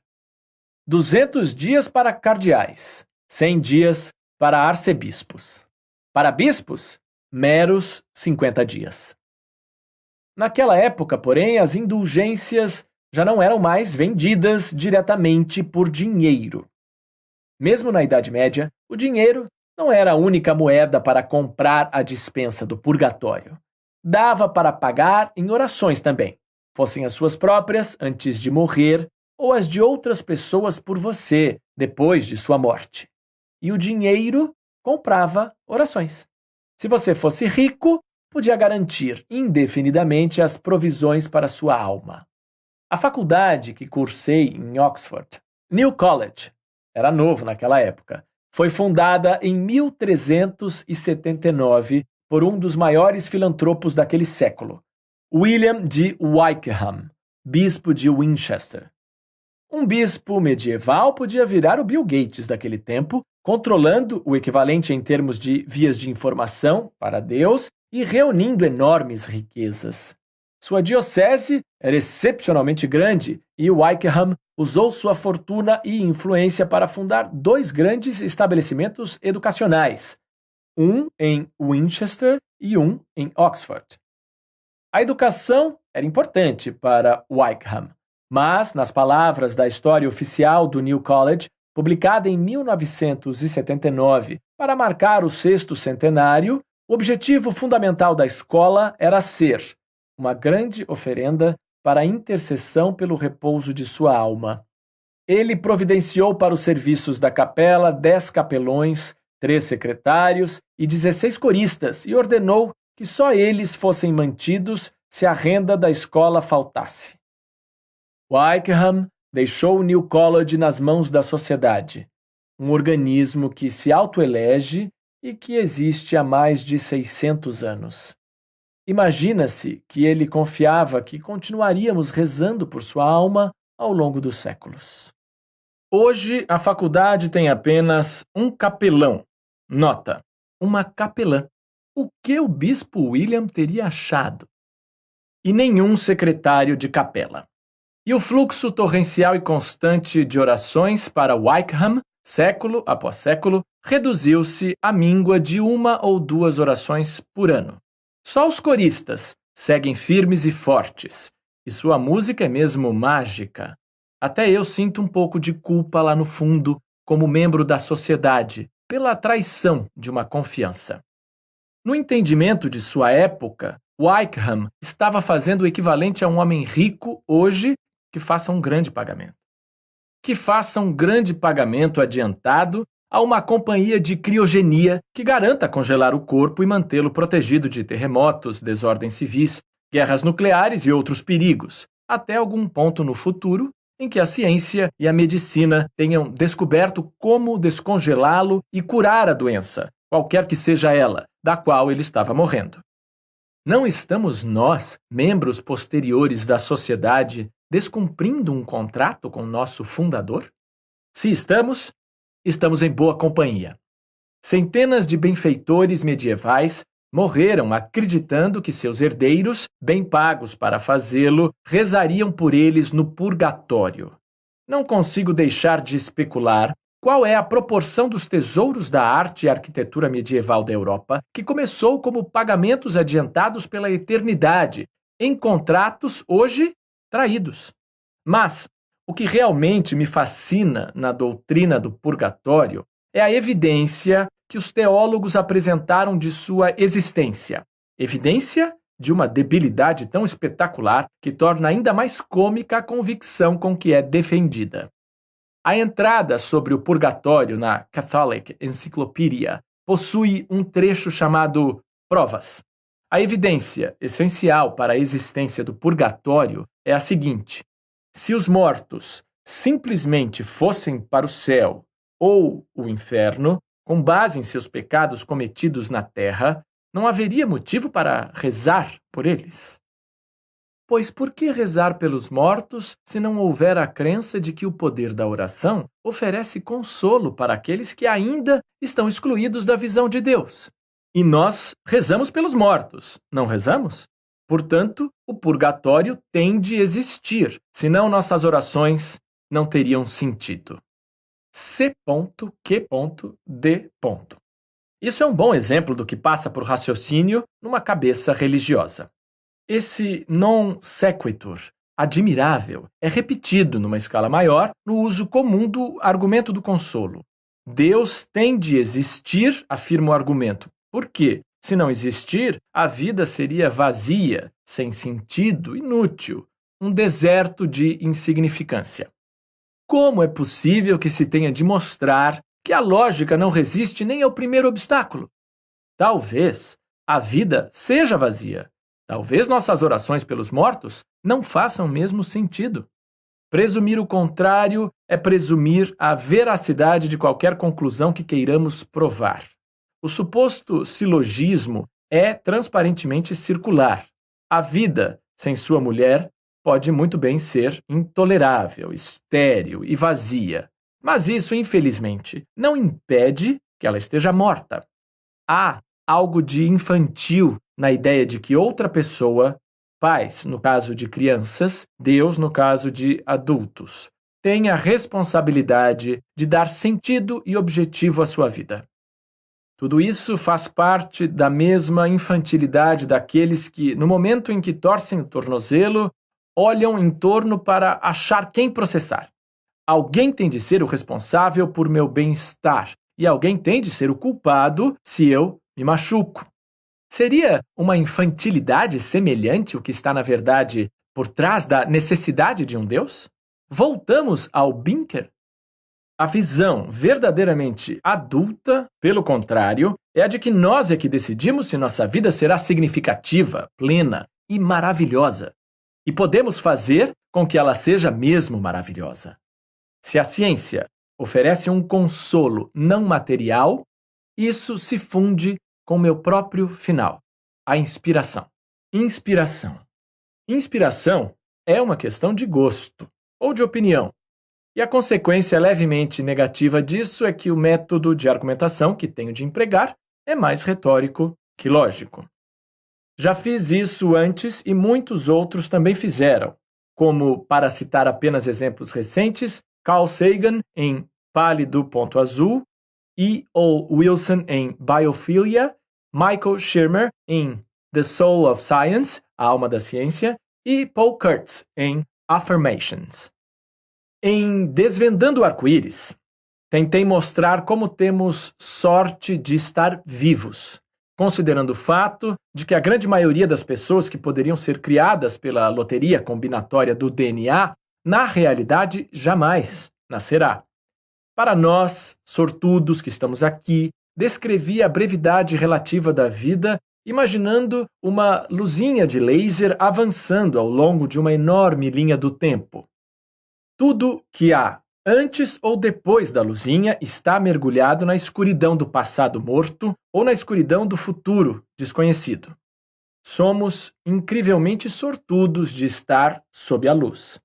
200 dias para cardeais, 100 dias para arcebispos. Para bispos, meros 50 dias. Naquela época, porém, as indulgências já não eram mais vendidas diretamente por dinheiro. Mesmo na Idade Média, o dinheiro não era a única moeda para comprar a dispensa do purgatório. Dava para pagar em orações também, fossem as suas próprias antes de morrer ou as de outras pessoas por você depois de sua morte. E o dinheiro comprava orações. Se você fosse rico, podia garantir indefinidamente as provisões para sua alma. A faculdade que cursei em Oxford, New College, era novo naquela época, foi fundada em 1379 por um dos maiores filantropos daquele século, William de Wykeham, bispo de Winchester. Um bispo medieval podia virar o Bill Gates daquele tempo, controlando o equivalente em termos de vias de informação para Deus e reunindo enormes riquezas. Sua diocese era excepcionalmente grande e Wykeham usou sua fortuna e influência para fundar 2 grandes estabelecimentos educacionais, um em Winchester e um em Oxford. A educação era importante para Wykeham, mas, nas palavras da história oficial do New College, publicada em 1979 para marcar o 6º centenário, o objetivo fundamental da escola era ser uma grande oferenda para a intercessão pelo repouso de sua alma. Ele providenciou para os serviços da capela 10 capelões, 3 secretários e 16 coristas e ordenou que só eles fossem mantidos se a renda da escola faltasse. Wykeham deixou o New College nas mãos da sociedade, um organismo que se autoelege e que existe há mais de 600 anos. Imagina-se que ele confiava que continuaríamos rezando por sua alma ao longo dos séculos. Hoje, a faculdade tem apenas um capelão. Nota: uma capelã. O que o bispo William teria achado? E nenhum secretário de capela. E o fluxo torrencial e constante de orações para Wykeham, século após século, reduziu-se à míngua de 1 ou 2 orações por ano. Só os coristas seguem firmes e fortes, e sua música é mesmo mágica. Até eu sinto um pouco de culpa lá no fundo, como membro da sociedade, pela traição de uma confiança. No entendimento de sua época, Wykeham estava fazendo o equivalente a um homem rico hoje que faça um grande pagamento. Que faça um grande pagamento adiantado a uma companhia de criogenia que garanta congelar o corpo e mantê-lo protegido de terremotos, desordens civis, guerras nucleares e outros perigos, até algum ponto no futuro em que a ciência e a medicina tenham descoberto como descongelá-lo e curar a doença, qualquer que seja ela, da qual ele estava morrendo. Não estamos nós, membros posteriores da sociedade, descumprindo um contrato com nosso fundador? Se estamos, estamos em boa companhia. Centenas de benfeitores medievais morreram acreditando que seus herdeiros, bem pagos para fazê-lo, rezariam por eles no purgatório. Não consigo deixar de especular qual é a proporção dos tesouros da arte e arquitetura medieval da Europa, que começou como pagamentos adiantados pela eternidade, em contratos hoje traídos. Mas o que realmente me fascina na doutrina do purgatório é a evidência que os teólogos apresentaram de sua existência. Evidência de uma debilidade tão espetacular que torna ainda mais cômica a convicção com que é defendida. A entrada sobre o purgatório na Catholic Encyclopedia possui um trecho chamado Provas. A evidência essencial para a existência do purgatório é a seguinte: se os mortos simplesmente fossem para o céu ou o inferno, com base em seus pecados cometidos na terra, não haveria motivo para rezar por eles. Pois por que rezar pelos mortos se não houver a crença de que o poder da oração oferece consolo para aqueles que ainda estão excluídos da visão de Deus? E nós rezamos pelos mortos, não rezamos? Portanto, o purgatório tem de existir, senão nossas orações não teriam sentido. C.Q.D. Isso é um bom exemplo do que passa por raciocínio numa cabeça religiosa. Esse non sequitur admirável é repetido numa escala maior no uso comum do argumento do consolo. Deus tem de existir, afirma o argumento. Por quê? Se não existir, a vida seria vazia, sem sentido, inútil, um deserto de insignificância. Como é possível que se tenha de mostrar que a lógica não resiste nem ao primeiro obstáculo? Talvez a vida seja vazia. Talvez nossas orações pelos mortos não façam o mesmo sentido. Presumir o contrário é presumir a veracidade de qualquer conclusão que queiramos provar. O suposto silogismo é transparentemente circular. A vida, sem sua mulher, pode muito bem ser intolerável, estéril e vazia. Mas isso, infelizmente, não impede que ela esteja morta. Há algo de infantil na ideia de que outra pessoa, pais no caso de crianças, Deus no caso de adultos, tem a responsabilidade de dar sentido e objetivo à sua vida. Tudo isso faz parte da mesma infantilidade daqueles que, no momento em que torcem o tornozelo, olham em torno para achar quem processar. Alguém tem de ser o responsável por meu bem-estar e alguém tem de ser o culpado se eu me machuco. Seria uma infantilidade semelhante o que está, na verdade, por trás da necessidade de um Deus? Voltamos ao Binker? A visão verdadeiramente adulta, pelo contrário, é a de que nós é que decidimos se nossa vida será significativa, plena e maravilhosa. E podemos fazer com que ela seja mesmo maravilhosa. Se a ciência oferece um consolo não material, isso se funde com meu próprio final, a inspiração. Inspiração. Inspiração é uma questão de gosto ou de opinião. E a consequência levemente negativa disso é que o método de argumentação que tenho de empregar é mais retórico que lógico. Já fiz isso antes e muitos outros também fizeram, como, para citar apenas exemplos recentes, Carl Sagan em Pálido Ponto Azul, E. O. Wilson em Biophilia, Michael Shermer em The Soul of Science, A Alma da Ciência, e Paul Kurtz em Affirmations. Em Desvendando o Arco-Íris, tentei mostrar como temos sorte de estar vivos, considerando o fato de que a grande maioria das pessoas que poderiam ser criadas pela loteria combinatória do DNA, na realidade, jamais nascerá. Para nós, sortudos que estamos aqui, descrevi a brevidade relativa da vida, imaginando uma luzinha de laser avançando ao longo de uma enorme linha do tempo. Tudo que há antes ou depois da luzinha está mergulhado na escuridão do passado morto ou na escuridão do futuro desconhecido. Somos incrivelmente sortudos de estar sob a luz.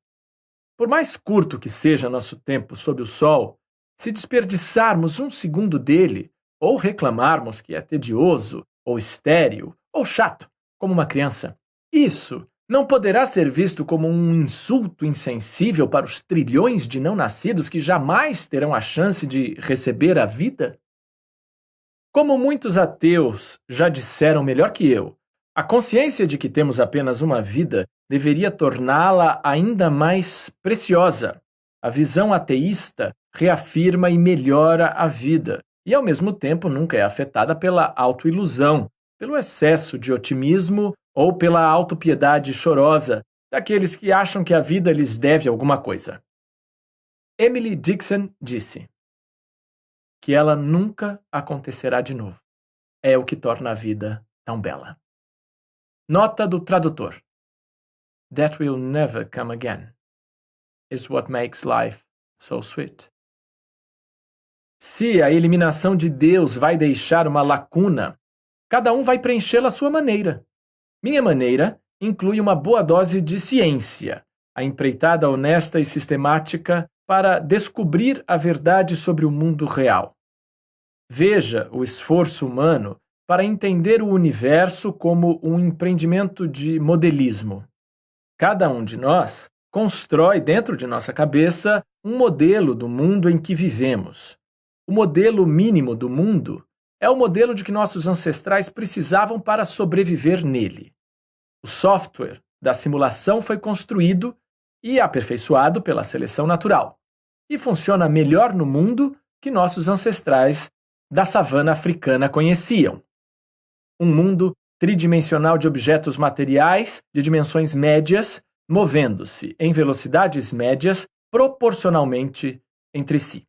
Por mais curto que seja nosso tempo sob o sol, se desperdiçarmos um segundo dele, ou reclamarmos que é tedioso, ou estéril, ou chato, como uma criança, isso não poderá ser visto como um insulto insensível para os trilhões de não-nascidos que jamais terão a chance de receber a vida? Como muitos ateus já disseram melhor que eu, a consciência de que temos apenas uma vida deveria torná-la ainda mais preciosa. A visão ateísta reafirma e melhora a vida, e ao mesmo tempo nunca é afetada pela autoilusão, pelo excesso de otimismo ou pela autopiedade chorosa daqueles que acham que a vida lhes deve alguma coisa. Emily Dixon disse que ela nunca acontecerá de novo. É o que torna a vida tão bela. Nota do tradutor. That will never come again is what makes life so sweet. Se a eliminação de Deus vai deixar uma lacuna, cada um vai preenchê-la à sua maneira. Minha maneira inclui uma boa dose de ciência, a empreitada honesta e sistemática para descobrir a verdade sobre o mundo real. Veja o esforço humano para entender o universo como um empreendimento de modelismo. Cada um de nós constrói dentro de nossa cabeça um modelo do mundo em que vivemos. O modelo mínimo do mundo é o modelo de que nossos ancestrais precisavam para sobreviver nele. O software da simulação foi construído e aperfeiçoado pela seleção natural, e funciona melhor no mundo que nossos ancestrais da savana africana conheciam. Um mundo tridimensional de objetos materiais de dimensões médias, movendo-se em velocidades médias proporcionalmente entre si.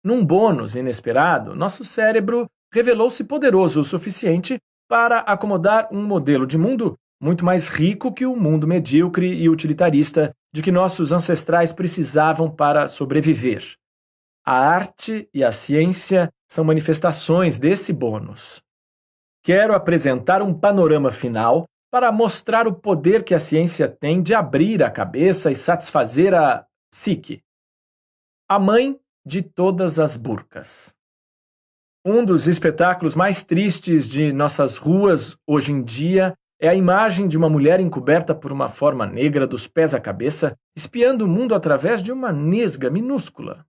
Num bônus inesperado, nosso cérebro revelou-se poderoso o suficiente para acomodar um modelo de mundo muito mais rico que o mundo medíocre e utilitarista de que nossos ancestrais precisavam para sobreviver. A arte e a ciência são manifestações desse bônus. Quero apresentar um panorama final para mostrar o poder que a ciência tem de abrir a cabeça e satisfazer a psique. A mãe de todas as burcas. Um dos espetáculos mais tristes de nossas ruas hoje em dia é a imagem de uma mulher encoberta por uma forma negra dos pés à cabeça, espiando o mundo através de uma nesga minúscula.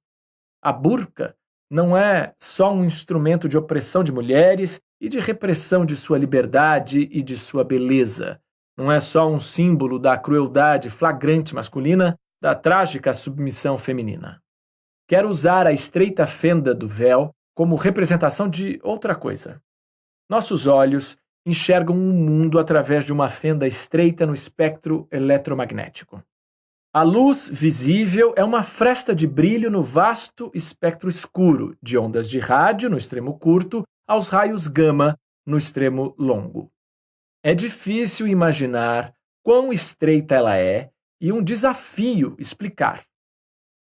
A burca não é só um instrumento de opressão de mulheres e de repressão de sua liberdade e de sua beleza. Não é só um símbolo da crueldade flagrante masculina, da trágica submissão feminina. Quero usar a estreita fenda do véu como representação de outra coisa. Nossos olhos enxergam um mundo através de uma fenda estreita no espectro eletromagnético. A luz visível é uma fresta de brilho no vasto espectro escuro, de ondas de rádio no extremo curto aos raios gama no extremo longo. É difícil imaginar quão estreita ela é e um desafio explicar.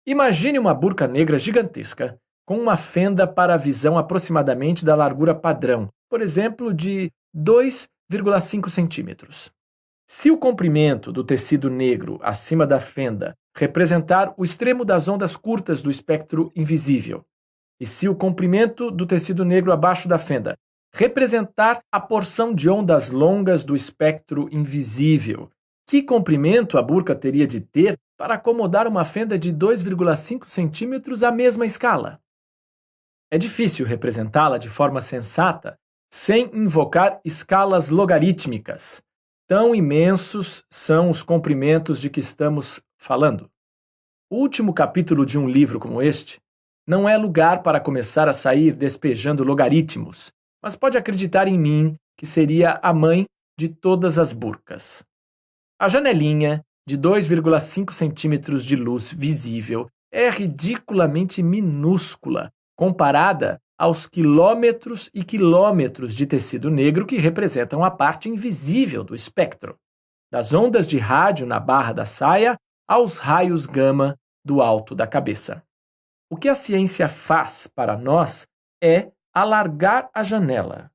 Imagine uma burca negra gigantesca, com uma fenda para a visão aproximadamente da largura padrão, por exemplo, de 2,5 centímetros. Se o comprimento do tecido negro acima da fenda representar o extremo das ondas curtas do espectro invisível, e se o comprimento do tecido negro abaixo da fenda representar a porção de ondas longas do espectro invisível, que comprimento a burca teria de ter para acomodar uma fenda de 2,5 centímetros à mesma escala? É difícil representá-la de forma sensata sem invocar escalas logarítmicas. Tão imensos são os comprimentos de que estamos falando. O último capítulo de um livro como este não é lugar para começar a sair despejando logaritmos, mas pode acreditar em mim que seria a mãe de todas as burcas. A janelinha de 2,5 centímetros de luz visível é ridiculamente minúscula comparada aos quilômetros e quilômetros de tecido negro que representam a parte invisível do espectro, das ondas de rádio na barra da saia aos raios gama do alto da cabeça. O que a ciência faz para nós é alargar a janela.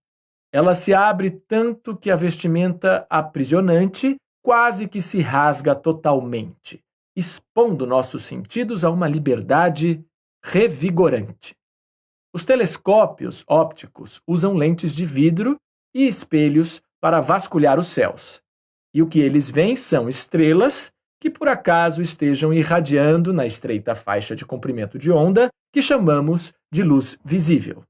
Ela se abre tanto que a vestimenta aprisionante quase que se rasga totalmente, expondo nossos sentidos a uma liberdade revigorante. Os telescópios ópticos usam lentes de vidro e espelhos para vasculhar os céus, e o que eles veem são estrelas que por acaso estejam irradiando na estreita faixa de comprimento de onda que chamamos de luz visível.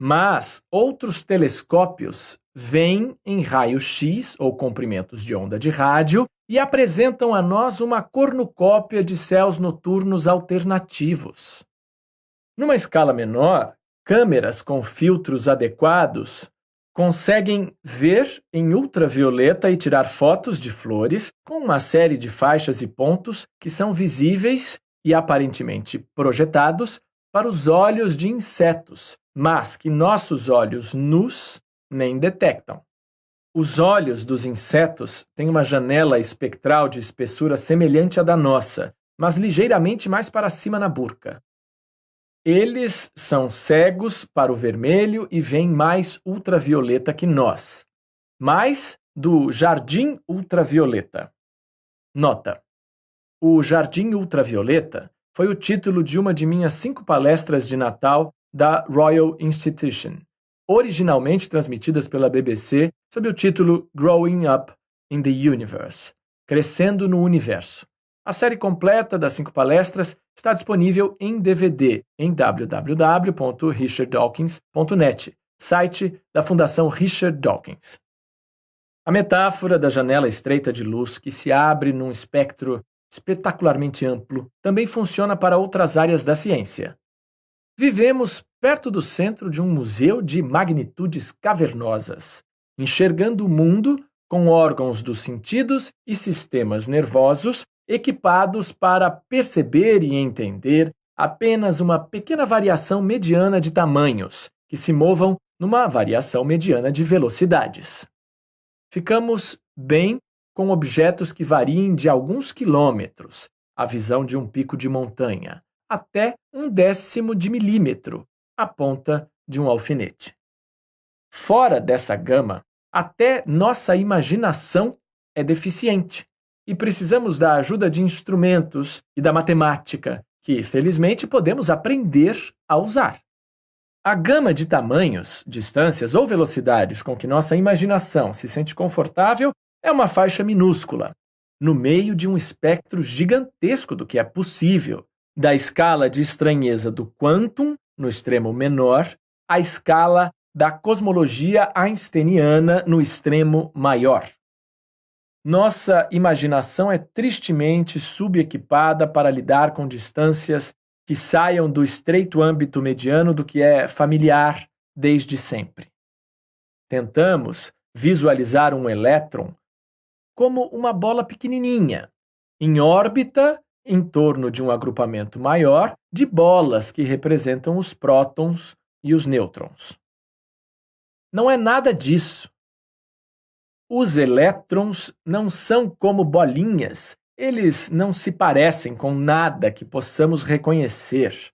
Mas outros telescópios veem em raio-x ou comprimentos de onda de rádio e apresentam a nós uma cornucópia de céus noturnos alternativos. Numa escala menor, câmeras com filtros adequados conseguem ver em ultravioleta e tirar fotos de flores com uma série de faixas e pontos que são visíveis e aparentemente projetados para os olhos de insetos, mas que nossos olhos nus nem detectam. Os olhos dos insetos têm uma janela espectral de espessura semelhante à da nossa, mas ligeiramente mais para cima na burca. Eles são cegos para o vermelho e veem mais ultravioleta que nós. Mais do jardim ultravioleta. Nota: o jardim ultravioleta foi o título de uma de minhas 5 palestras de Natal da Royal Institution, originalmente transmitidas pela BBC sob o título Growing Up in the Universe, Crescendo no Universo. A série completa das 5 palestras está disponível em DVD em www.richarddawkins.net, site da Fundação Richard Dawkins. A metáfora da janela estreita de luz que se abre num espectro espetacularmente amplo, também funciona para outras áreas da ciência. Vivemos perto do centro de um museu de magnitudes cavernosas, enxergando o mundo com órgãos dos sentidos e sistemas nervosos equipados para perceber e entender apenas uma pequena variação mediana de tamanhos, que se movam numa variação mediana de velocidades. Ficamos bem com objetos que variem de alguns quilômetros, a visão de um pico de montanha, até 1/10 de milímetro, a ponta de um alfinete. Fora dessa gama, até nossa imaginação é deficiente e precisamos da ajuda de instrumentos e da matemática, que felizmente podemos aprender a usar. A gama de tamanhos, distâncias ou velocidades com que nossa imaginação se sente confortável é uma faixa minúscula, no meio de um espectro gigantesco do que é possível, da escala de estranheza do quantum, no extremo menor, à escala da cosmologia einsteiniana, no extremo maior. Nossa imaginação é tristemente subequipada para lidar com distâncias que saiam do estreito âmbito mediano do que é familiar desde sempre. Tentamos visualizar um elétron como uma bola pequenininha, em órbita em torno de um agrupamento maior de bolas que representam os prótons e os nêutrons. Não é nada disso. Os elétrons não são como bolinhas, eles não se parecem com nada que possamos reconhecer.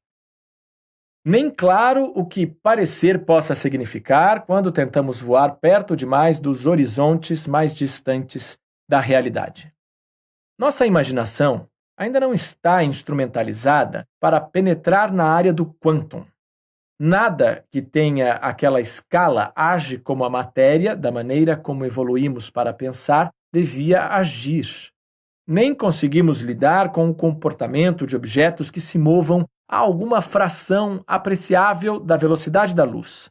Nem claro o que parecer possa significar quando tentamos voar perto demais dos horizontes mais distantes da realidade. Nossa imaginação ainda não está instrumentalizada para penetrar na área do quantum. Nada que tenha aquela escala age como a matéria, da maneira como evoluímos para pensar, devia agir. Nem conseguimos lidar com o comportamento de objetos que se movam a alguma fração apreciável da velocidade da luz.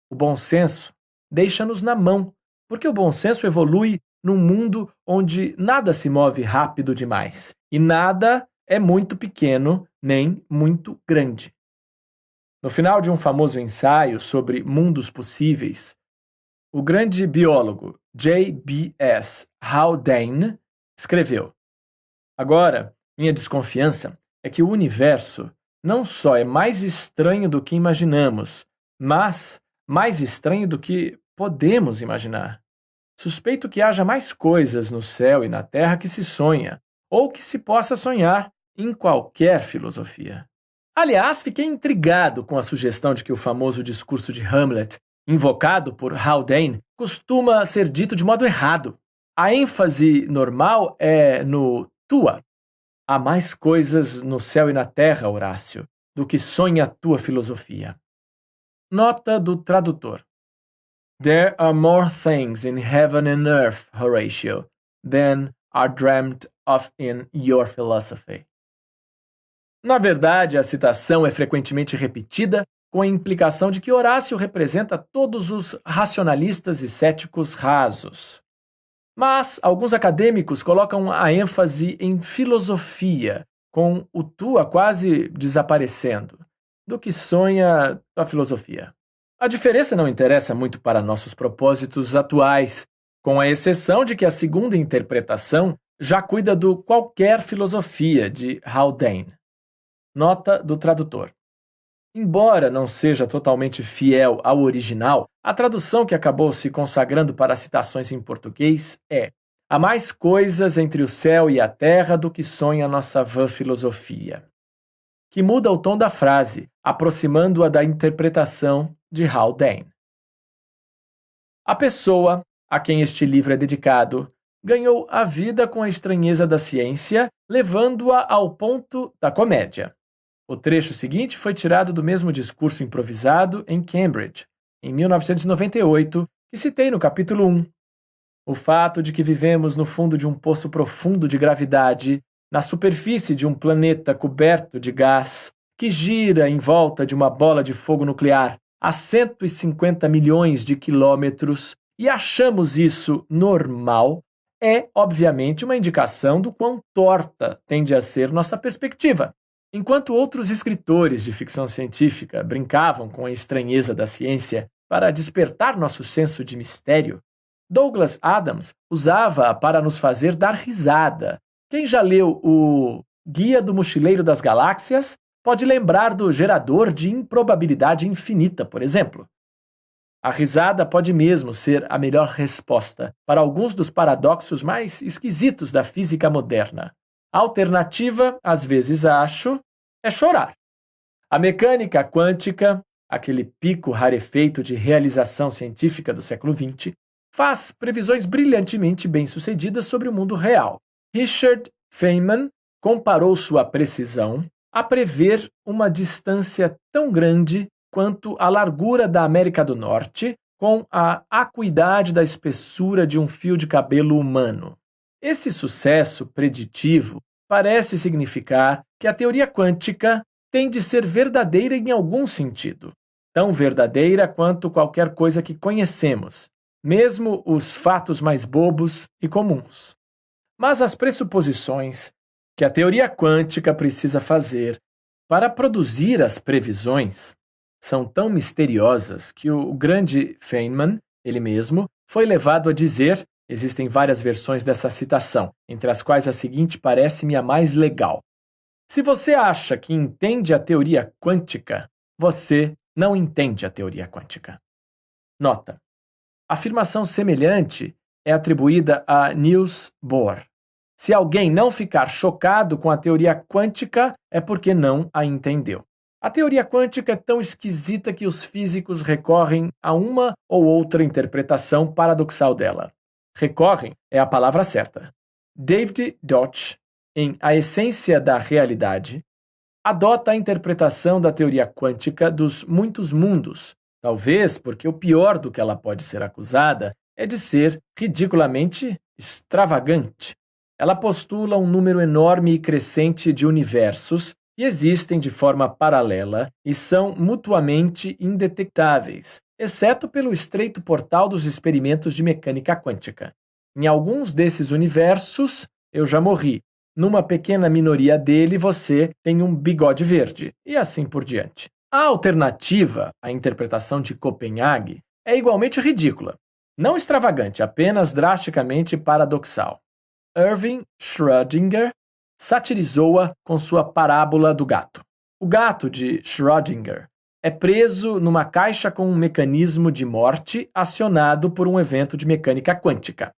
O bom senso deixa-nos na mão, porque o bom senso evolui num mundo onde nada se move rápido demais e nada é muito pequeno nem muito grande. No final de um famoso ensaio sobre mundos possíveis, o grande biólogo J.B.S. Haldane escreveu: "Agora, minha desconfiança é que o universo não só é mais estranho do que imaginamos, mas mais estranho do que podemos imaginar. Suspeito que haja mais coisas no céu e na terra que se sonha, ou que se possa sonhar em qualquer filosofia." Aliás, fiquei intrigado com a sugestão de que o famoso discurso de Hamlet, invocado por Haldane, costuma ser dito de modo errado. A ênfase normal é no tua. Há mais coisas no céu e na terra, Horácio, do que sonha a tua filosofia. Nota do tradutor. There are more things in heaven and earth, Horatio, than are dreamt of in your philosophy. Na verdade, a citação é frequentemente repetida com a implicação de que Horácio representa todos os racionalistas e céticos rasos. Mas alguns acadêmicos colocam a ênfase em filosofia, com o tua quase desaparecendo, do que sonha a filosofia. A diferença não interessa muito para nossos propósitos atuais, com a exceção de que a segunda interpretação já cuida do qualquer filosofia de Haldane. Nota do tradutor. Embora não seja totalmente fiel ao original, a tradução que acabou se consagrando para as citações em português é: há mais coisas entre o céu e a terra do que sonha a nossa vã filosofia, que muda o tom da frase, aproximando-a da interpretação de Haldane. A pessoa a quem este livro é dedicado ganhou a vida com a estranheza da ciência, levando-a ao ponto da comédia. O trecho seguinte foi tirado do mesmo discurso improvisado em Cambridge, em 1998, que citei no capítulo 1. O fato de que vivemos no fundo de um poço profundo de gravidade, na superfície de um planeta coberto de gás, que gira em volta de uma bola de fogo nuclear a 150 milhões de quilômetros, e achamos isso normal, é, obviamente, uma indicação do quão torta tende a ser nossa perspectiva. Enquanto outros escritores de ficção científica brincavam com a estranheza da ciência para despertar nosso senso de mistério, Douglas Adams usava-a para nos fazer dar risada. Quem já leu o Guia do Mochileiro das Galáxias pode lembrar do gerador de improbabilidade infinita, por exemplo. A risada pode mesmo ser a melhor resposta para alguns dos paradoxos mais esquisitos da física moderna. A alternativa, às vezes acho, é chorar. A mecânica quântica, aquele pico rarefeito de realização científica do século XX, faz previsões brilhantemente bem-sucedidas sobre o mundo real. Richard Feynman comparou sua precisão a prever uma distância tão grande quanto a largura da América do Norte com a acuidade da espessura de um fio de cabelo humano. Esse sucesso preditivo parece significar que a teoria quântica tem de ser verdadeira em algum sentido, tão verdadeira quanto qualquer coisa que conhecemos, mesmo os fatos mais bobos e comuns. Mas as pressuposições que a teoria quântica precisa fazer para produzir as previsões são tão misteriosas que o grande Feynman, ele mesmo, foi levado a dizer, existem várias versões dessa citação, entre as quais a seguinte parece-me a mais legal. Se você acha que entende a teoria quântica, você não entende a teoria quântica. Nota: afirmação semelhante é atribuída a Niels Bohr. Se alguém não ficar chocado com a teoria quântica, é porque não a entendeu. A teoria quântica é tão esquisita que os físicos recorrem a uma ou outra interpretação paradoxal dela. Recorrem é a palavra certa. David Deutsch, em A Essência da Realidade, adota a interpretação da teoria quântica dos muitos mundos, talvez porque o pior do que ela pode ser acusada é de ser ridiculamente extravagante. Ela postula um número enorme e crescente de universos que existem de forma paralela e são mutuamente indetectáveis, exceto pelo estreito portal dos experimentos de mecânica quântica. Em alguns desses universos, eu já morri. Numa pequena minoria dele, você tem um bigode verde, e assim por diante. A alternativa, a interpretação de Copenhague, é igualmente ridícula. Não extravagante, apenas drasticamente paradoxal. Erwin Schrödinger satirizou-a com sua parábola do gato. O gato de Schrödinger é preso numa caixa com um mecanismo de morte acionado por um evento de mecânica quântica.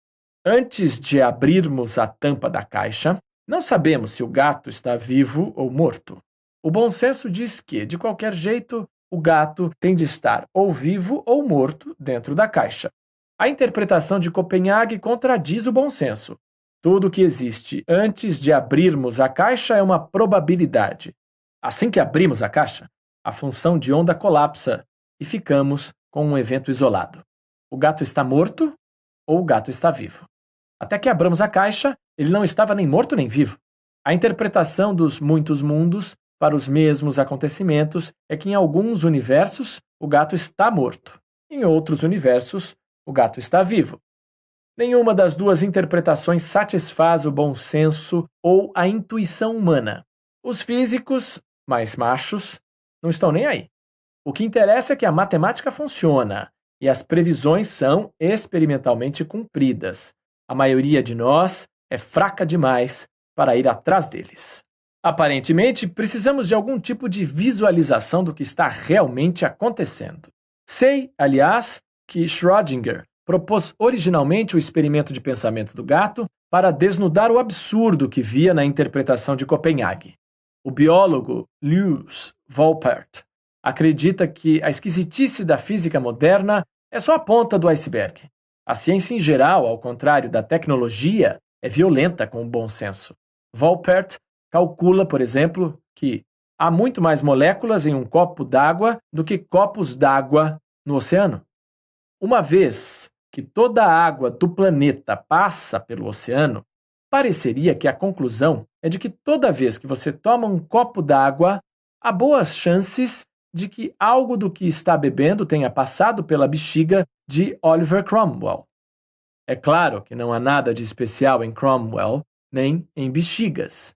Antes de abrirmos a tampa da caixa, não sabemos se o gato está vivo ou morto. O bom senso diz que, de qualquer jeito, o gato tem de estar ou vivo ou morto dentro da caixa. A interpretação de Copenhague contradiz o bom senso. Tudo que existe antes de abrirmos a caixa é uma probabilidade. Assim que abrimos a caixa, a função de onda colapsa e ficamos com um evento isolado. O gato está morto ou o gato está vivo. Até que abramos a caixa, ele não estava nem morto nem vivo. A interpretação dos muitos mundos para os mesmos acontecimentos é que em alguns universos o gato está morto, em outros universos o gato está vivo. Nenhuma das duas interpretações satisfaz o bom senso ou a intuição humana. Os físicos, mais machos, não estão nem aí. O que interessa é que a matemática funciona e as previsões são experimentalmente cumpridas. A maioria de nós é fraca demais para ir atrás deles. Aparentemente, precisamos de algum tipo de visualização do que está realmente acontecendo. Sei, aliás, que Schrödinger propôs originalmente o experimento de pensamento do gato para desnudar o absurdo que via na interpretação de Copenhague. O biólogo Lewis Volpert acredita que a esquisitice da física moderna é só a ponta do iceberg. A ciência em geral, ao contrário da tecnologia, é violenta com o bom senso. Volpert calcula, por exemplo, que há muito mais moléculas em um copo d'água do que copos d'água no oceano. Uma vez que toda a água do planeta passa pelo oceano, pareceria que a conclusão é de que toda vez que você toma um copo d'água, há boas chances de que algo do que está bebendo tenha passado pela bexiga de Oliver Cromwell. É claro que não há nada de especial em Cromwell, nem em bexigas.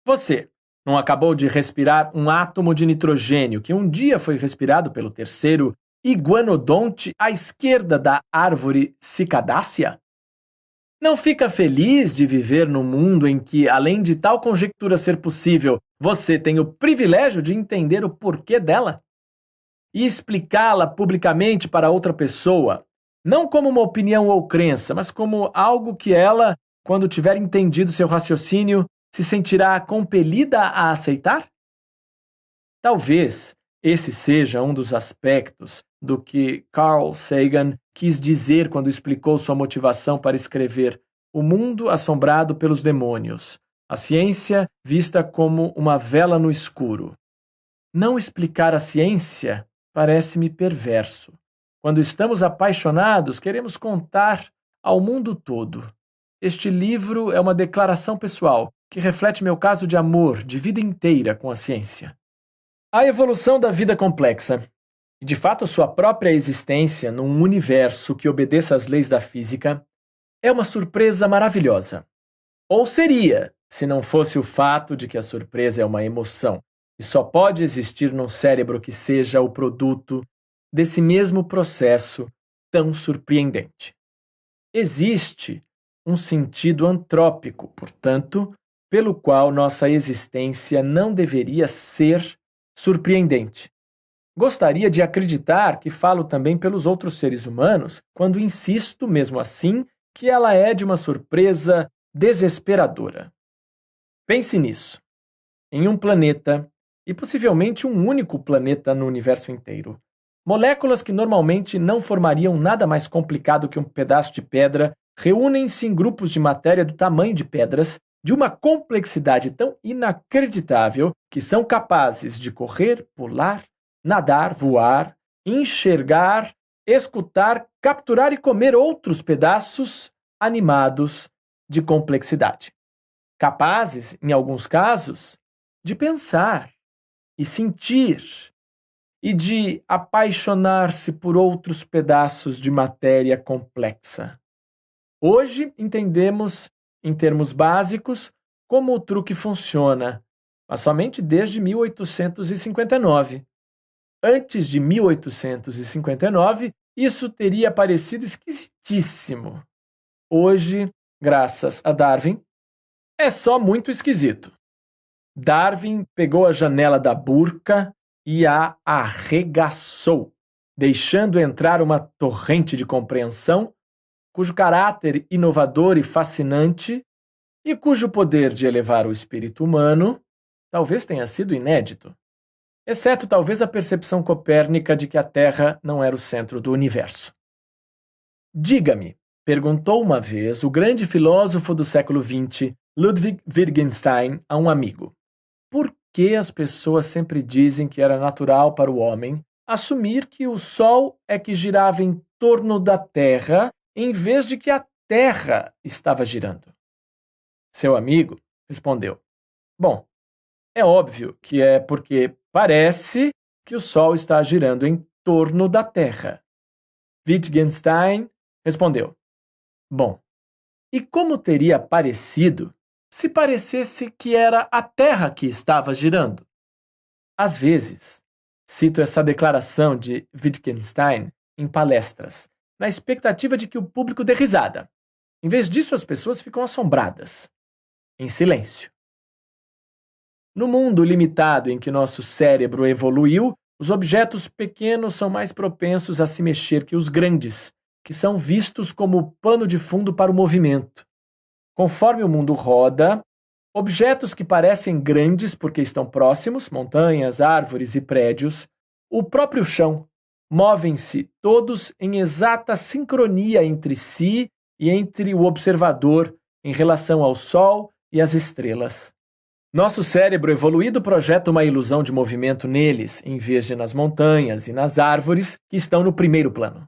Você não acabou de respirar um átomo de nitrogênio que um dia foi respirado pelo terceiro iguanodonte à esquerda da árvore cicadácea? Não fica feliz de viver num mundo em que, além de tal conjectura ser possível, você tem o privilégio de entender o porquê dela? E explicá-la publicamente para outra pessoa, não como uma opinião ou crença, mas como algo que ela, quando tiver entendido seu raciocínio, se sentirá compelida a aceitar? Talvez esse seja um dos aspectos do que Carl Sagan quis dizer quando explicou sua motivação para escrever O Mundo Assombrado pelos Demônios, a ciência vista como uma vela no escuro. Não explicar a ciência parece-me perverso. Quando estamos apaixonados, queremos contar ao mundo todo. Este livro é uma declaração pessoal que reflete meu caso de amor de vida inteira com a ciência. A evolução da vida complexa, e de fato sua própria existência num universo que obedeça às leis da física, é uma surpresa maravilhosa. Ou seria, se não fosse o fato de que a surpresa é uma emoção, e só pode existir num cérebro que seja o produto desse mesmo processo tão surpreendente. Existe um sentido antrópico, portanto, pelo qual nossa existência não deveria ser surpreendente. Gostaria de acreditar que falo também pelos outros seres humanos quando insisto, mesmo assim, que ela é de uma surpresa desesperadora. Pense nisso. Em um planeta, e possivelmente um único planeta no universo inteiro, moléculas que normalmente não formariam nada mais complicado que um pedaço de pedra reúnem-se em grupos de matéria do tamanho de pedras, de uma complexidade tão inacreditável que são capazes de correr, pular, nadar, voar, enxergar, escutar, capturar e comer outros pedaços animados de complexidade. Capazes, em alguns casos, de pensar e sentir e de apaixonar-se por outros pedaços de matéria complexa. Hoje entendemos, em termos básicos, como o truque funciona, mas somente desde 1859. Antes de 1859, isso teria parecido esquisitíssimo. Hoje, graças a Darwin, é só muito esquisito. Darwin pegou a janela da burca e a arregaçou, deixando entrar uma torrente de compreensão cujo caráter inovador e fascinante e cujo poder de elevar o espírito humano talvez tenha sido inédito, exceto talvez a percepção copérnica de que a Terra não era o centro do universo. Diga-me, perguntou uma vez o grande filósofo do século XX, Ludwig Wittgenstein, a um amigo, por que as pessoas sempre dizem que era natural para o homem assumir que o Sol é que girava em torno da Terra em vez de que a Terra estava girando? Seu amigo respondeu: bom, é óbvio que é porque parece que o Sol está girando em torno da Terra. Wittgenstein respondeu: bom, e como teria parecido se parecesse que era a Terra que estava girando? Às vezes, cito essa declaração de Wittgenstein em palestras, na expectativa de que o público dê risada. Em vez disso, as pessoas ficam assombradas, em silêncio. No mundo limitado em que nosso cérebro evoluiu, os objetos pequenos são mais propensos a se mexer que os grandes, que são vistos como pano de fundo para o movimento. Conforme o mundo roda, objetos que parecem grandes porque estão próximos, montanhas, árvores e prédios, o próprio chão, movem-se todos em exata sincronia entre si e entre o observador em relação ao Sol e às estrelas. Nosso cérebro evoluído projeta uma ilusão de movimento neles, em vez de nas montanhas e nas árvores que estão no primeiro plano.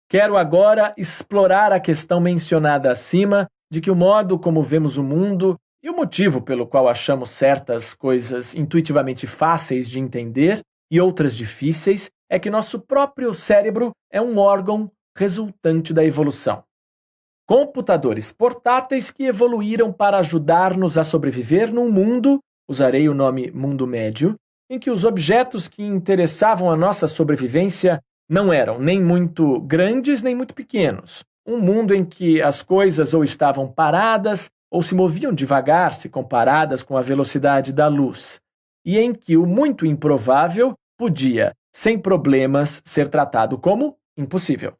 Quero agora explorar a questão mencionada acima de que o modo como vemos o mundo e o motivo pelo qual achamos certas coisas intuitivamente fáceis de entender e outras difíceis é que nosso próprio cérebro é um órgão resultante da evolução. Computadores portáteis que evoluíram para ajudar-nos a sobreviver num mundo, usarei o nome mundo médio, em que os objetos que interessavam a nossa sobrevivência não eram nem muito grandes nem muito pequenos. Um mundo em que as coisas ou estavam paradas ou se moviam devagar se comparadas com a velocidade da luz, e em que o muito improvável podia, sem problemas, ser tratado como impossível.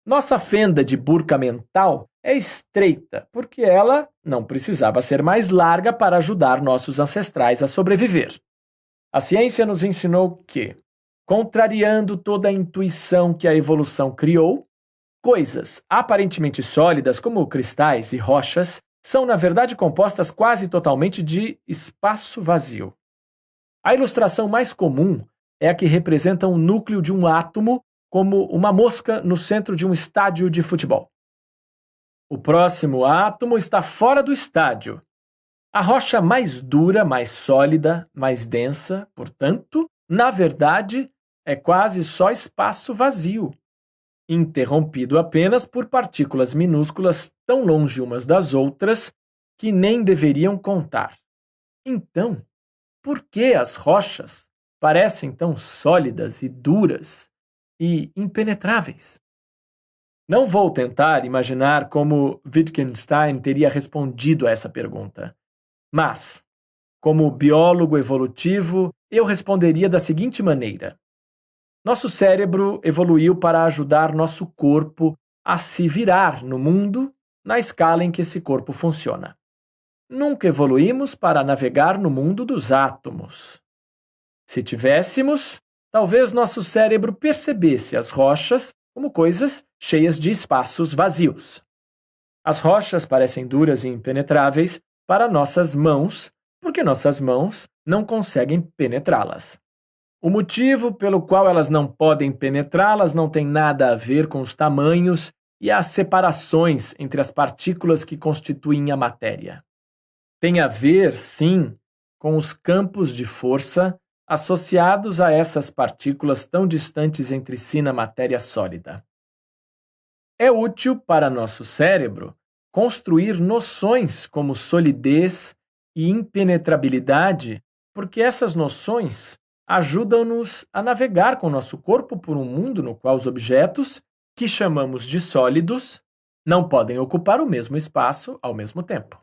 Nossa fenda de burca mental é estreita, porque ela não precisava ser mais larga para ajudar nossos ancestrais a sobreviver. A ciência nos ensinou que, contrariando toda a intuição que a evolução criou, coisas aparentemente sólidas como cristais e rochas são, na verdade, compostas quase totalmente de espaço vazio. A ilustração mais comum é a que representa o núcleo de um átomo como uma mosca no centro de um estádio de futebol. O próximo átomo está fora do estádio. A rocha mais dura, mais sólida, mais densa, portanto, na verdade, é quase só espaço vazio, interrompido apenas por partículas minúsculas tão longe umas das outras que nem deveriam contar. Então, por que as rochas parecem tão sólidas e duras e impenetráveis? Não vou tentar imaginar como Wittgenstein teria respondido a essa pergunta, mas, como biólogo evolutivo, eu responderia da seguinte maneira: nosso cérebro evoluiu para ajudar nosso corpo a se virar no mundo na escala em que esse corpo funciona. Nunca evoluímos para navegar no mundo dos átomos. Se tivéssemos, talvez nosso cérebro percebesse as rochas como coisas cheias de espaços vazios. As rochas parecem duras e impenetráveis para nossas mãos, porque nossas mãos não conseguem penetrá-las. O motivo pelo qual elas não podem penetrá-las não tem nada a ver com os tamanhos e as separações entre as partículas que constituem a matéria. Tem a ver, sim, com os campos de força associados a essas partículas tão distantes entre si na matéria sólida. É útil para nosso cérebro construir noções como solidez e impenetrabilidade, porque essas noções ajudam-nos a navegar com nosso corpo por um mundo no qual os objetos, que chamamos de sólidos, não podem ocupar o mesmo espaço ao mesmo tempo.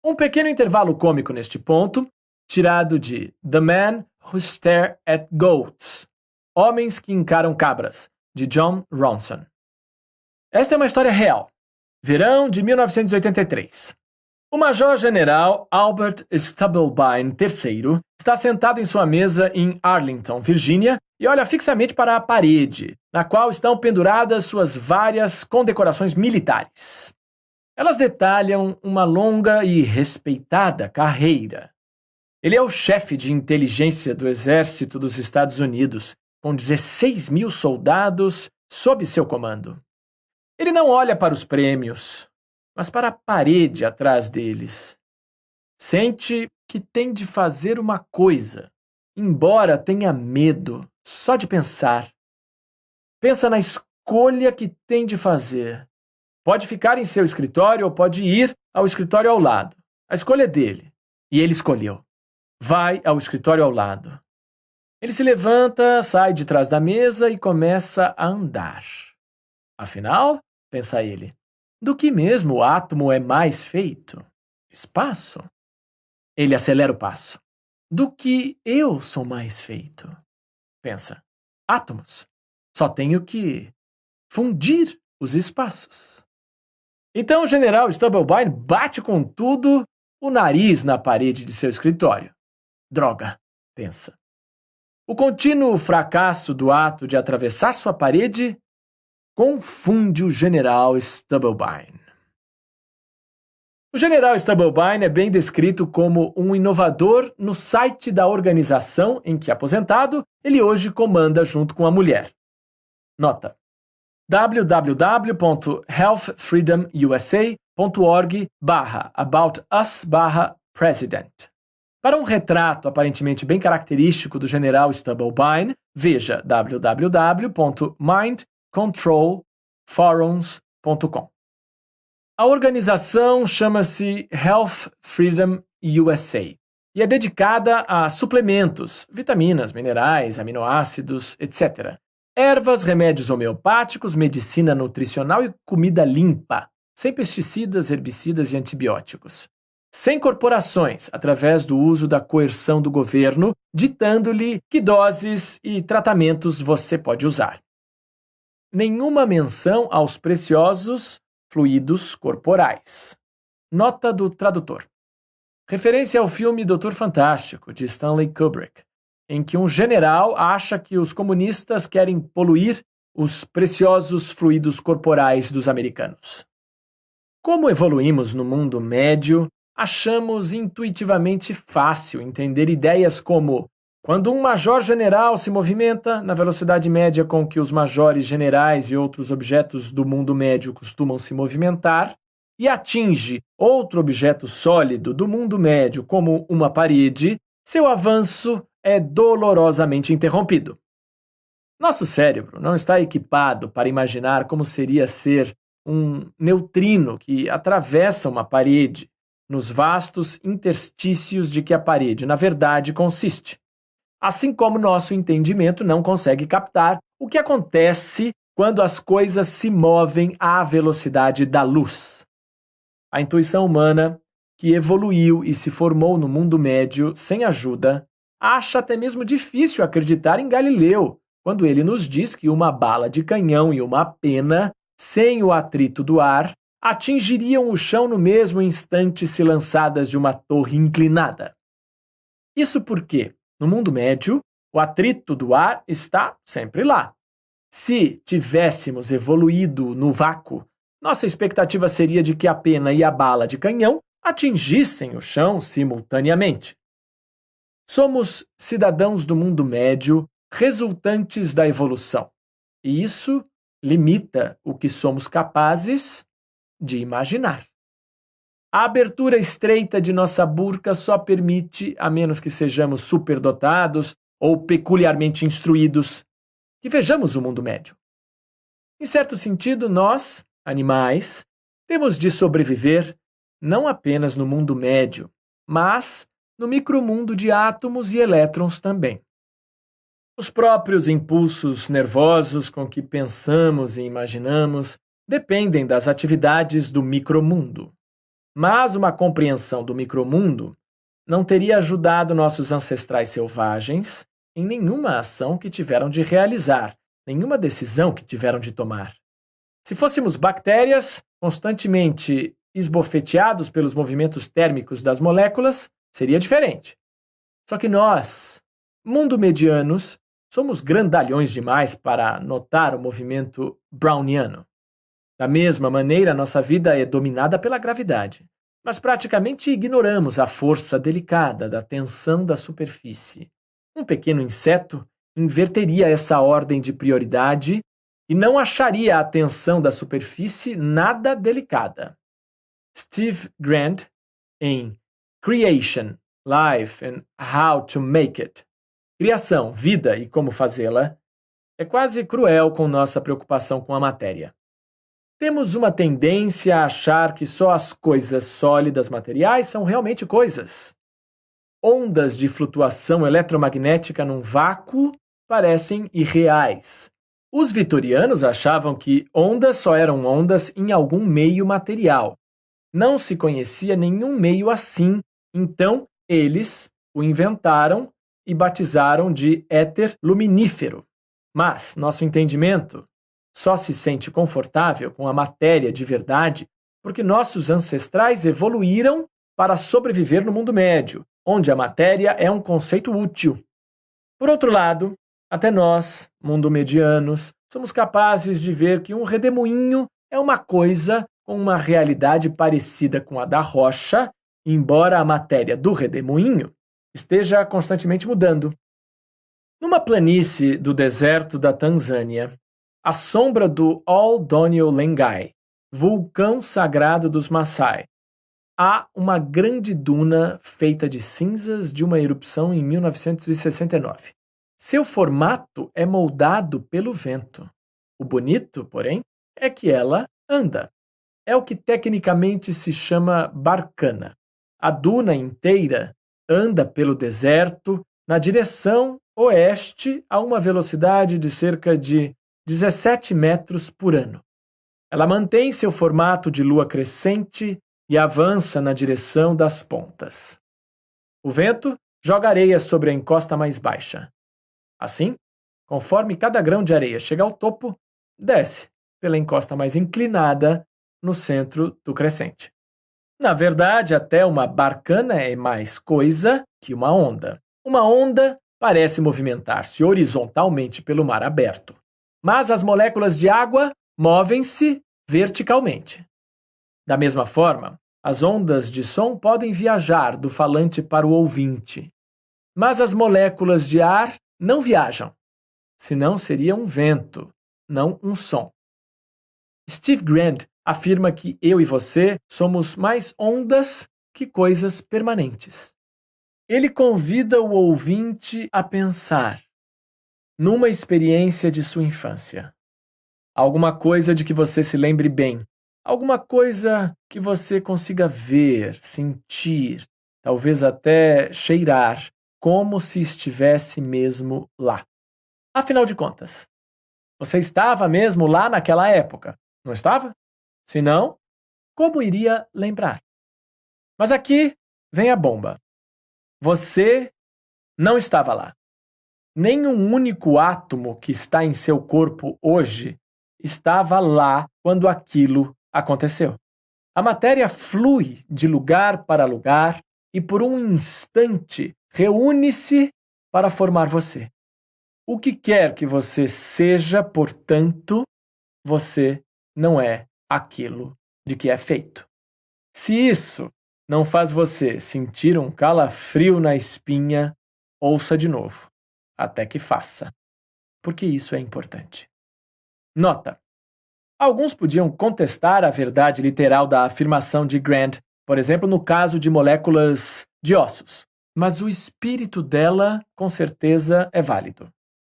Um pequeno intervalo cômico neste ponto, tirado de The Man Who Stared at Goats, Homens que Encaram Cabras, de Jon Ronson. Esta é uma história real. Verão de 1983. O Major-General Albert Stubblebine III está sentado em sua mesa em Arlington, Virgínia, e olha fixamente para a parede, na qual estão penduradas suas várias condecorações militares. Elas detalham uma longa e respeitada carreira. Ele é o chefe de inteligência do Exército dos Estados Unidos, com 16.000 soldados sob seu comando. Ele não olha para os prêmios, mas para a parede atrás deles. Sente que tem de fazer uma coisa, embora tenha medo só de pensar. Pensa na escolha que tem de fazer. Pode ficar em seu escritório ou pode ir ao escritório ao lado. A escolha é dele. E ele escolheu. Vai ao escritório ao lado. Ele se levanta, sai de trás da mesa e começa a andar. Afinal, pensa ele, do que mesmo o átomo é mais feito? Espaço. Ele acelera o passo. Do que eu sou mais feito? Pensa, átomos. Só tenho que fundir os espaços. Então o general Stubblebine bate com tudo o nariz na parede de seu escritório. Droga, pensa. O contínuo fracasso do ato de atravessar sua parede confunde o general Stubblebine. O general Stubblebine é bem descrito como um inovador no site da organização em que, aposentado, ele hoje comanda junto com a mulher. Nota: www.healthfreedomusa.org/aboutus/president. Para um retrato aparentemente bem característico do general Stubblebine, veja www.mindcontrolforums.com. A organização chama-se Health Freedom USA e é dedicada a suplementos, vitaminas, minerais, aminoácidos, etc. Ervas, remédios homeopáticos, medicina nutricional e comida limpa, sem pesticidas, herbicidas e antibióticos. Sem corporações, através do uso da coerção do governo, ditando-lhe que doses e tratamentos você pode usar. Nenhuma menção aos preciosos fluidos corporais. Nota do tradutor. Referência ao filme Doutor Fantástico, de Stanley Kubrick, em que um general acha que os comunistas querem poluir os preciosos fluidos corporais dos americanos. Como evoluímos no mundo médio, achamos intuitivamente fácil entender ideias como: quando um major-general se movimenta na velocidade média com que os majores generais e outros objetos do mundo médio costumam se movimentar, e atinge outro objeto sólido do mundo médio, como uma parede, seu avanço é dolorosamente interrompido. Nosso cérebro não está equipado para imaginar como seria ser um neutrino que atravessa uma parede nos vastos interstícios de que a parede, na verdade, consiste. Assim como nosso entendimento não consegue captar o que acontece quando as coisas se movem à velocidade da luz. A intuição humana, que evoluiu e se formou no mundo médio sem ajuda, acha até mesmo difícil acreditar em Galileu, quando ele nos diz que uma bala de canhão e uma pena, sem o atrito do ar, atingiriam o chão no mesmo instante se lançadas de uma torre inclinada. Isso porque, no mundo médio, o atrito do ar está sempre lá. Se tivéssemos evoluído no vácuo, nossa expectativa seria de que a pena e a bala de canhão atingissem o chão simultaneamente. Somos cidadãos do mundo médio, resultantes da evolução. E isso limita o que somos capazes de imaginar. A abertura estreita de nossa burca só permite, a menos que sejamos superdotados ou peculiarmente instruídos, que vejamos o mundo médio. Em certo sentido, nós, animais, temos de sobreviver não apenas no mundo médio, mas no micromundo de átomos e elétrons também. Os próprios impulsos nervosos com que pensamos e imaginamos dependem das atividades do micromundo. Mas uma compreensão do micromundo não teria ajudado nossos ancestrais selvagens em nenhuma ação que tiveram de realizar, nenhuma decisão que tiveram de tomar. Se fôssemos bactérias, constantemente esbofeteados pelos movimentos térmicos das moléculas, seria diferente. Só que nós, mundo medianos, somos grandalhões demais para notar o movimento browniano. Da mesma maneira, nossa vida é dominada pela gravidade, mas praticamente ignoramos a força delicada da tensão da superfície. Um pequeno inseto inverteria essa ordem de prioridade e não acharia a tensão da superfície nada delicada. Steve Grant, em Creation, Life and How to Make It, Criação, Vida e Como Fazê-la, é quase cruel com nossa preocupação com a matéria. Temos uma tendência a achar que só as coisas sólidas materiais são realmente coisas. Ondas de flutuação eletromagnética num vácuo parecem irreais. Os vitorianos achavam que ondas só eram ondas em algum meio material. Não se conhecia nenhum meio assim, então eles o inventaram e batizaram de éter luminífero. Mas nosso entendimento só se sente confortável com a matéria de verdade porque nossos ancestrais evoluíram para sobreviver no mundo médio, onde a matéria é um conceito útil. Por outro lado, até nós, mundo medianos, somos capazes de ver que um redemoinho é uma coisa com uma realidade parecida com a da rocha, embora a matéria do redemoinho esteja constantemente mudando. Numa planície do deserto da Tanzânia, à sombra do Ol Doinyo Lengai, vulcão sagrado dos Maasai, há uma grande duna feita de cinzas de uma erupção em 1969. Seu formato é moldado pelo vento. O bonito, porém, é que ela anda. é o que tecnicamente se chama Barcana. A duna inteira anda pelo deserto na direção oeste a uma velocidade de cerca de 17 metros por ano. Ela mantém seu formato de lua crescente e avança na direção das pontas. O vento joga areia sobre a encosta mais baixa. Assim, conforme cada grão de areia chega ao topo, desce pela encosta mais inclinada no centro do crescente. Na verdade, até uma barcana é mais coisa que uma onda. Uma onda parece movimentar-se horizontalmente pelo mar aberto, mas as moléculas de água movem-se verticalmente. Da mesma forma, as ondas de som podem viajar do falante para o ouvinte, mas as moléculas de ar não viajam, senão seria um vento, não um som. Steve Grand afirma que eu e você somos mais ondas que coisas permanentes. Ele convida o ouvinte a pensar numa experiência de sua infância. Alguma coisa de que você se lembre bem. Alguma coisa que você consiga ver, sentir, talvez até cheirar, como se estivesse mesmo lá. Afinal de contas, você estava mesmo lá naquela época, não estava? Se não, como iria lembrar? Mas aqui vem a bomba. Você não estava lá. Nenhum único átomo que está em seu corpo hoje estava lá quando aquilo aconteceu. A matéria flui de lugar para lugar e por um instante reúne-se para formar você. O que quer que você seja, portanto, você não é aquilo de que é feito. Se isso não faz você sentir um calafrio na espinha, ouça de novo, até que faça, porque isso é importante. Nota: alguns podiam contestar a verdade literal da afirmação de Grand, por exemplo, no caso de moléculas de ossos, mas o espírito dela, com certeza, é válido.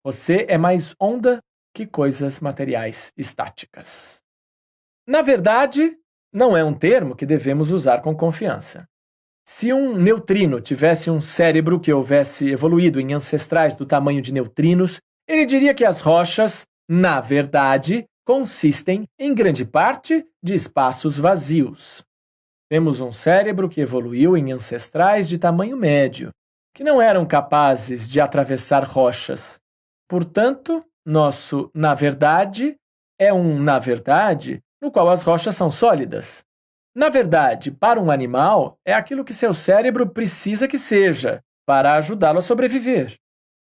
Você é mais onda que coisas materiais estáticas. Na verdade, não é um termo que devemos usar com confiança. Se um neutrino tivesse um cérebro que houvesse evoluído em ancestrais do tamanho de neutrinos, ele diria que as rochas, na verdade, consistem, em grande parte, de espaços vazios. Temos um cérebro que evoluiu em ancestrais de tamanho médio, que não eram capazes de atravessar rochas. Portanto, nosso na verdade é um na verdade no qual as rochas são sólidas. Na verdade, para um animal, é aquilo que seu cérebro precisa que seja para ajudá-lo a sobreviver.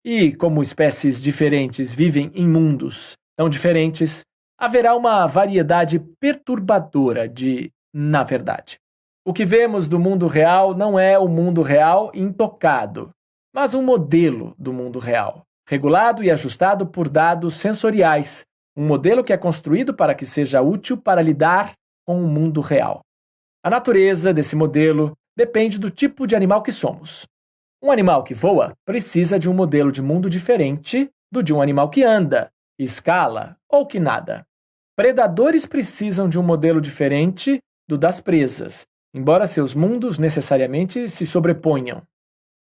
E, como espécies diferentes vivem em mundos tão diferentes, haverá uma variedade perturbadora de na verdade. O que vemos do mundo real não é o mundo real intocado, mas um modelo do mundo real, regulado e ajustado por dados sensoriais, um modelo que é construído para que seja útil para lidar com o mundo real. A natureza desse modelo depende do tipo de animal que somos. Um animal que voa precisa de um modelo de mundo diferente do de um animal que anda, escala ou que nada. Predadores precisam de um modelo diferente do das presas, embora seus mundos necessariamente se sobreponham.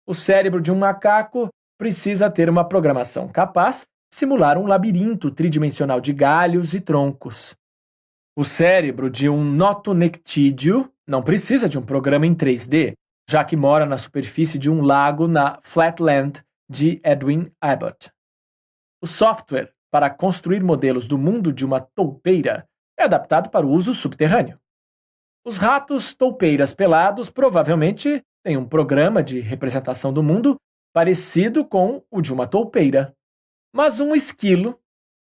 O cérebro de um macaco precisa ter uma programação capaz de simular um labirinto tridimensional de galhos e troncos. O cérebro de um notonectídeo não precisa de um programa em 3D, já que mora na superfície de um lago na Flatland de Edwin Abbott. O software para construir modelos do mundo de uma toupeira é adaptado para o uso subterrâneo. Os ratos toupeiras pelados provavelmente têm um programa de representação do mundo parecido com o de uma toupeira. Mas um esquilo,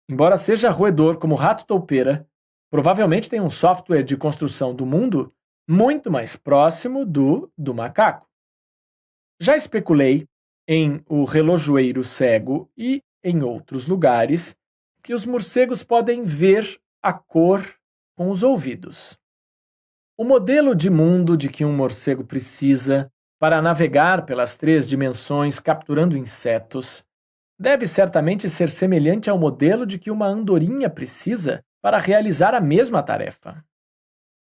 embora seja roedor como o rato toupeira, provavelmente tem um software de construção do mundo muito mais próximo do macaco. Já especulei em O Relojoeiro Cego e em outros lugares que os morcegos podem ver a cor com os ouvidos. O modelo de mundo de que um morcego precisa para navegar pelas 3 dimensões capturando insetos deve certamente ser semelhante ao modelo de que uma andorinha precisa para realizar a mesma tarefa.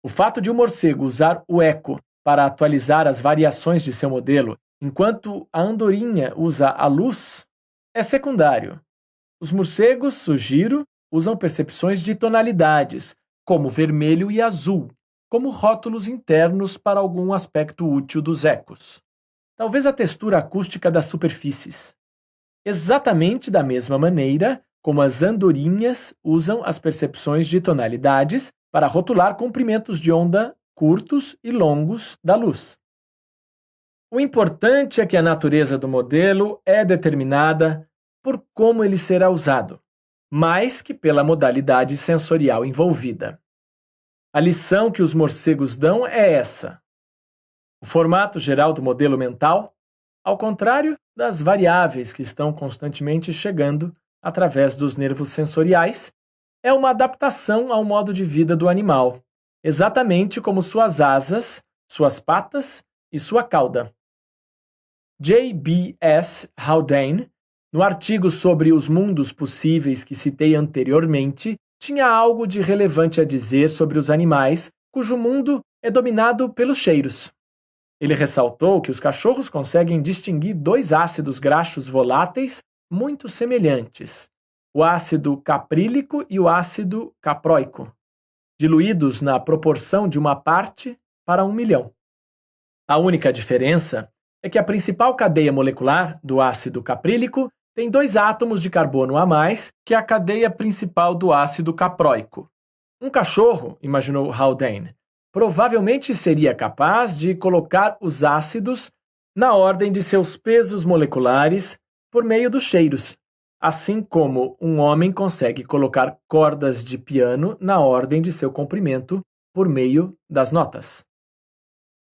O fato de um morcego usar o eco para atualizar as variações de seu modelo, enquanto a andorinha usa a luz, é secundário. Os morcegos, sugiro, usam percepções de tonalidades, como vermelho e azul, como rótulos internos para algum aspecto útil dos ecos. Talvez a textura acústica das superfícies. Exatamente da mesma maneira como as andorinhas usam as percepções de tonalidades para rotular comprimentos de onda curtos e longos da luz. O importante é que a natureza do modelo é determinada por como ele será usado, mais que pela modalidade sensorial envolvida. A lição que os morcegos dão é essa: o formato geral do modelo mental, ao contrário das variáveis que estão constantemente chegando através dos nervos sensoriais, é uma adaptação ao modo de vida do animal, exatamente como suas asas, suas patas e sua cauda. J.B.S. Haldane, no artigo sobre os mundos possíveis que citei anteriormente, tinha algo de relevante a dizer sobre os animais cujo mundo é dominado pelos cheiros. Ele ressaltou que os cachorros conseguem distinguir dois ácidos graxos voláteis muito semelhantes, o ácido caprílico e o ácido capróico, diluídos na proporção de 1 para 1.000.000. A única diferença é que a principal cadeia molecular do ácido caprílico tem 2 átomos de carbono a mais que a cadeia principal do ácido capróico. Um cachorro, imaginou Haldane, provavelmente seria capaz de colocar os ácidos na ordem de seus pesos moleculares por meio dos cheiros, assim como um homem consegue colocar cordas de piano na ordem de seu comprimento por meio das notas.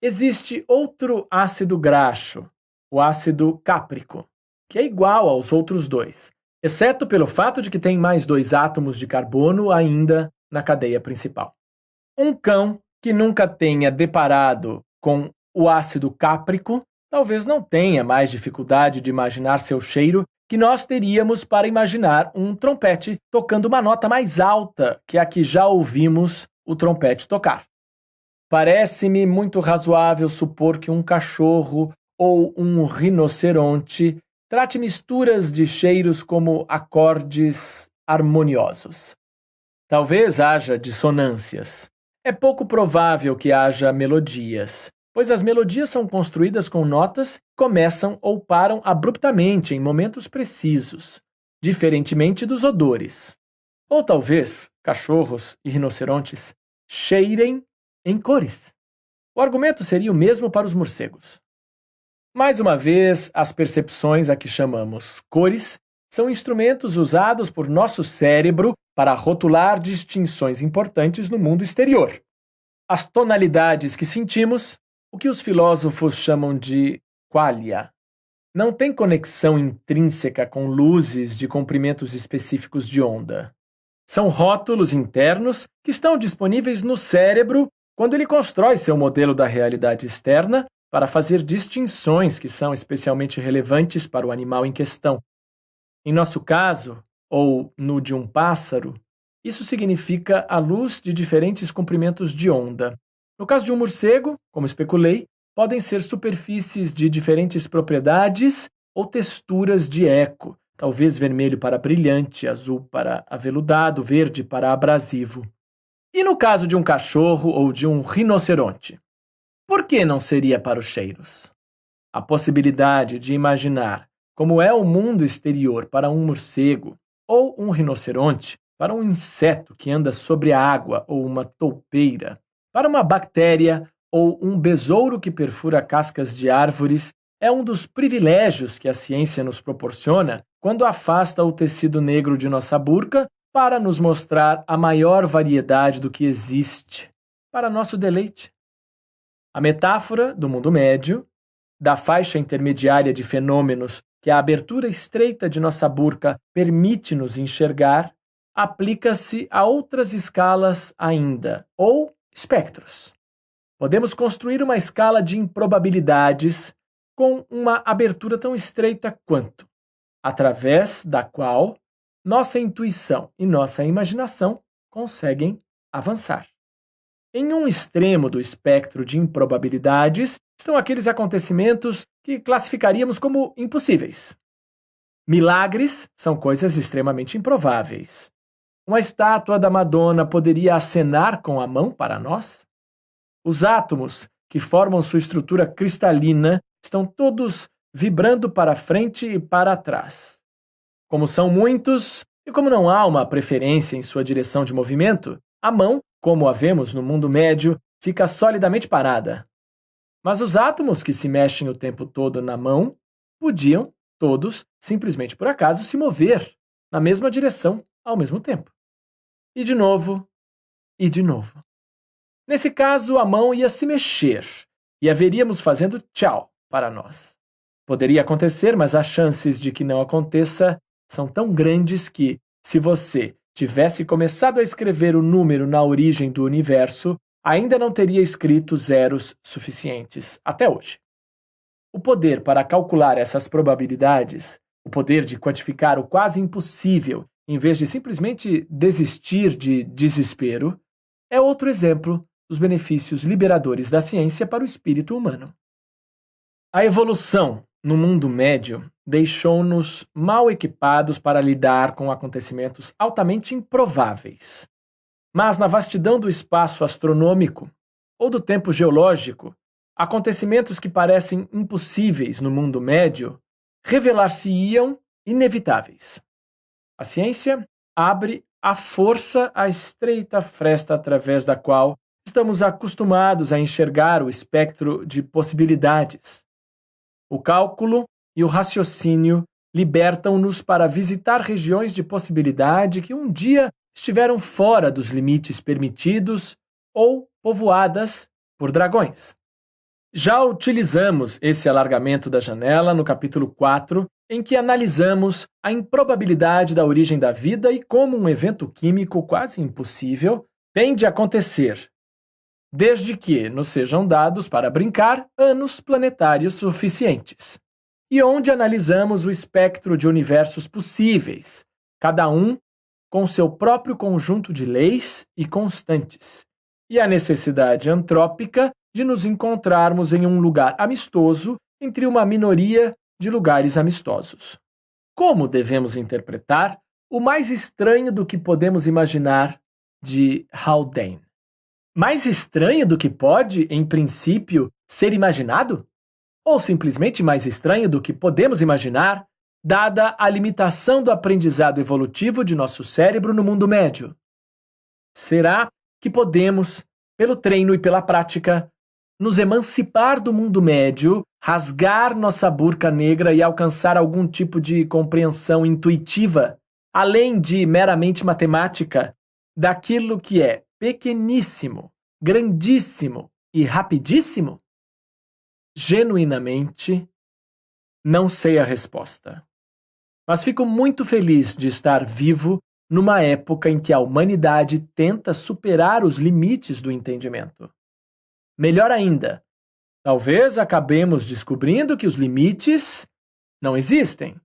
Existe outro ácido graxo, o ácido cáprico, que é igual aos outros 2, exceto pelo fato de que tem mais 2 átomos de carbono ainda na cadeia principal. Um cão que nunca tenha deparado com o ácido cáprico talvez não tenha mais dificuldade de imaginar seu cheiro que nós teríamos para imaginar um trompete tocando uma nota mais alta que a que já ouvimos o trompete tocar. Parece-me muito razoável supor que um cachorro ou um rinoceronte trate misturas de cheiros como acordes harmoniosos. Talvez haja dissonâncias. É pouco provável que haja melodias, pois as melodias são construídas com notas que começam ou param abruptamente em momentos precisos, diferentemente dos odores. Ou talvez cachorros e rinocerontes cheirem em cores. O argumento seria o mesmo para os morcegos. Mais uma vez, as percepções a que chamamos cores são instrumentos usados por nosso cérebro para rotular distinções importantes no mundo exterior. As tonalidades que sentimos, o que os filósofos chamam de qualia, não têm conexão intrínseca com luzes de comprimentos específicos de onda. São rótulos internos que estão disponíveis no cérebro quando ele constrói seu modelo da realidade externa para fazer distinções que são especialmente relevantes para o animal em questão. Em nosso caso, ou no de um pássaro, isso significa a luz de diferentes comprimentos de onda. No caso de um morcego, como especulei, podem ser superfícies de diferentes propriedades ou texturas de eco, talvez vermelho para brilhante, azul para aveludado, verde para abrasivo. E no caso de um cachorro ou de um rinoceronte? Por que não seria para os cheiros? A possibilidade de imaginar como é o mundo exterior para um morcego ou um rinoceronte, para um inseto que anda sobre a água ou uma toupeira, para uma bactéria ou um besouro que perfura cascas de árvores, é um dos privilégios que a ciência nos proporciona quando afasta o tecido negro de nossa burca para nos mostrar a maior variedade do que existe, para nosso deleite. A metáfora do mundo médio, da faixa intermediária de fenômenos que a abertura estreita de nossa burca permite-nos enxergar, aplica-se a outras escalas ainda, ou espectros. Podemos construir uma escala de improbabilidades com uma abertura tão estreita quanto, através da qual nossa intuição e nossa imaginação conseguem avançar. Em um extremo do espectro de improbabilidades estão aqueles acontecimentos que classificaríamos como impossíveis. Milagres são coisas extremamente improváveis. Uma estátua da Madonna poderia acenar com a mão para nós? Os átomos que formam sua estrutura cristalina estão todos vibrando para frente e para trás. Como são muitos, e como não há uma preferência em sua direção de movimento, a mão, como a vemos no mundo médio, fica solidamente parada. Mas os átomos que se mexem o tempo todo na mão podiam, todos, simplesmente por acaso, se mover na mesma direção ao mesmo tempo. E de novo, e de novo. Nesse caso, a mão ia se mexer e a veríamos fazendo tchau para nós. Poderia acontecer, mas as chances de que não aconteça são tão grandes que, se você tivesse começado a escrever o número na origem do universo, ainda não teria escrito zeros suficientes até hoje. O poder para calcular essas probabilidades, o poder de quantificar o quase impossível, em vez de simplesmente desistir de desespero, é outro exemplo dos benefícios liberadores da ciência para o espírito humano. A evolução no mundo médio deixou-nos mal equipados para lidar com acontecimentos altamente improváveis. Mas na vastidão do espaço astronômico ou do tempo geológico, acontecimentos que parecem impossíveis no mundo médio revelar-se-iam inevitáveis. A ciência abre à força a estreita fresta através da qual estamos acostumados a enxergar o espectro de possibilidades. O cálculo e o raciocínio libertam-nos para visitar regiões de possibilidade que um dia estiveram fora dos limites permitidos ou povoadas por dragões. Já utilizamos esse alargamento da janela no capítulo 4, em que analisamos a improbabilidade da origem da vida e como um evento químico quase impossível tende a acontecer, desde que nos sejam dados para brincar anos planetários suficientes. E onde analisamos o espectro de universos possíveis, cada um com seu próprio conjunto de leis e constantes, e a necessidade antrópica de nos encontrarmos em um lugar amistoso entre uma minoria de lugares amistosos. Como devemos interpretar o mais estranho do que podemos imaginar de Haldane? Mais estranho do que pode, em princípio, ser imaginado? Ou simplesmente mais estranho do que podemos imaginar, dada a limitação do aprendizado evolutivo de nosso cérebro no mundo médio? Será que podemos, pelo treino e pela prática, nos emancipar do mundo médio, rasgar nossa burca negra e alcançar algum tipo de compreensão intuitiva, além de meramente matemática, daquilo que é pequeníssimo, grandíssimo e rapidíssimo? Genuinamente, não sei a resposta. Mas fico muito feliz de estar vivo numa época em que a humanidade tenta superar os limites do entendimento. Melhor ainda, talvez acabemos descobrindo que os limites não existem.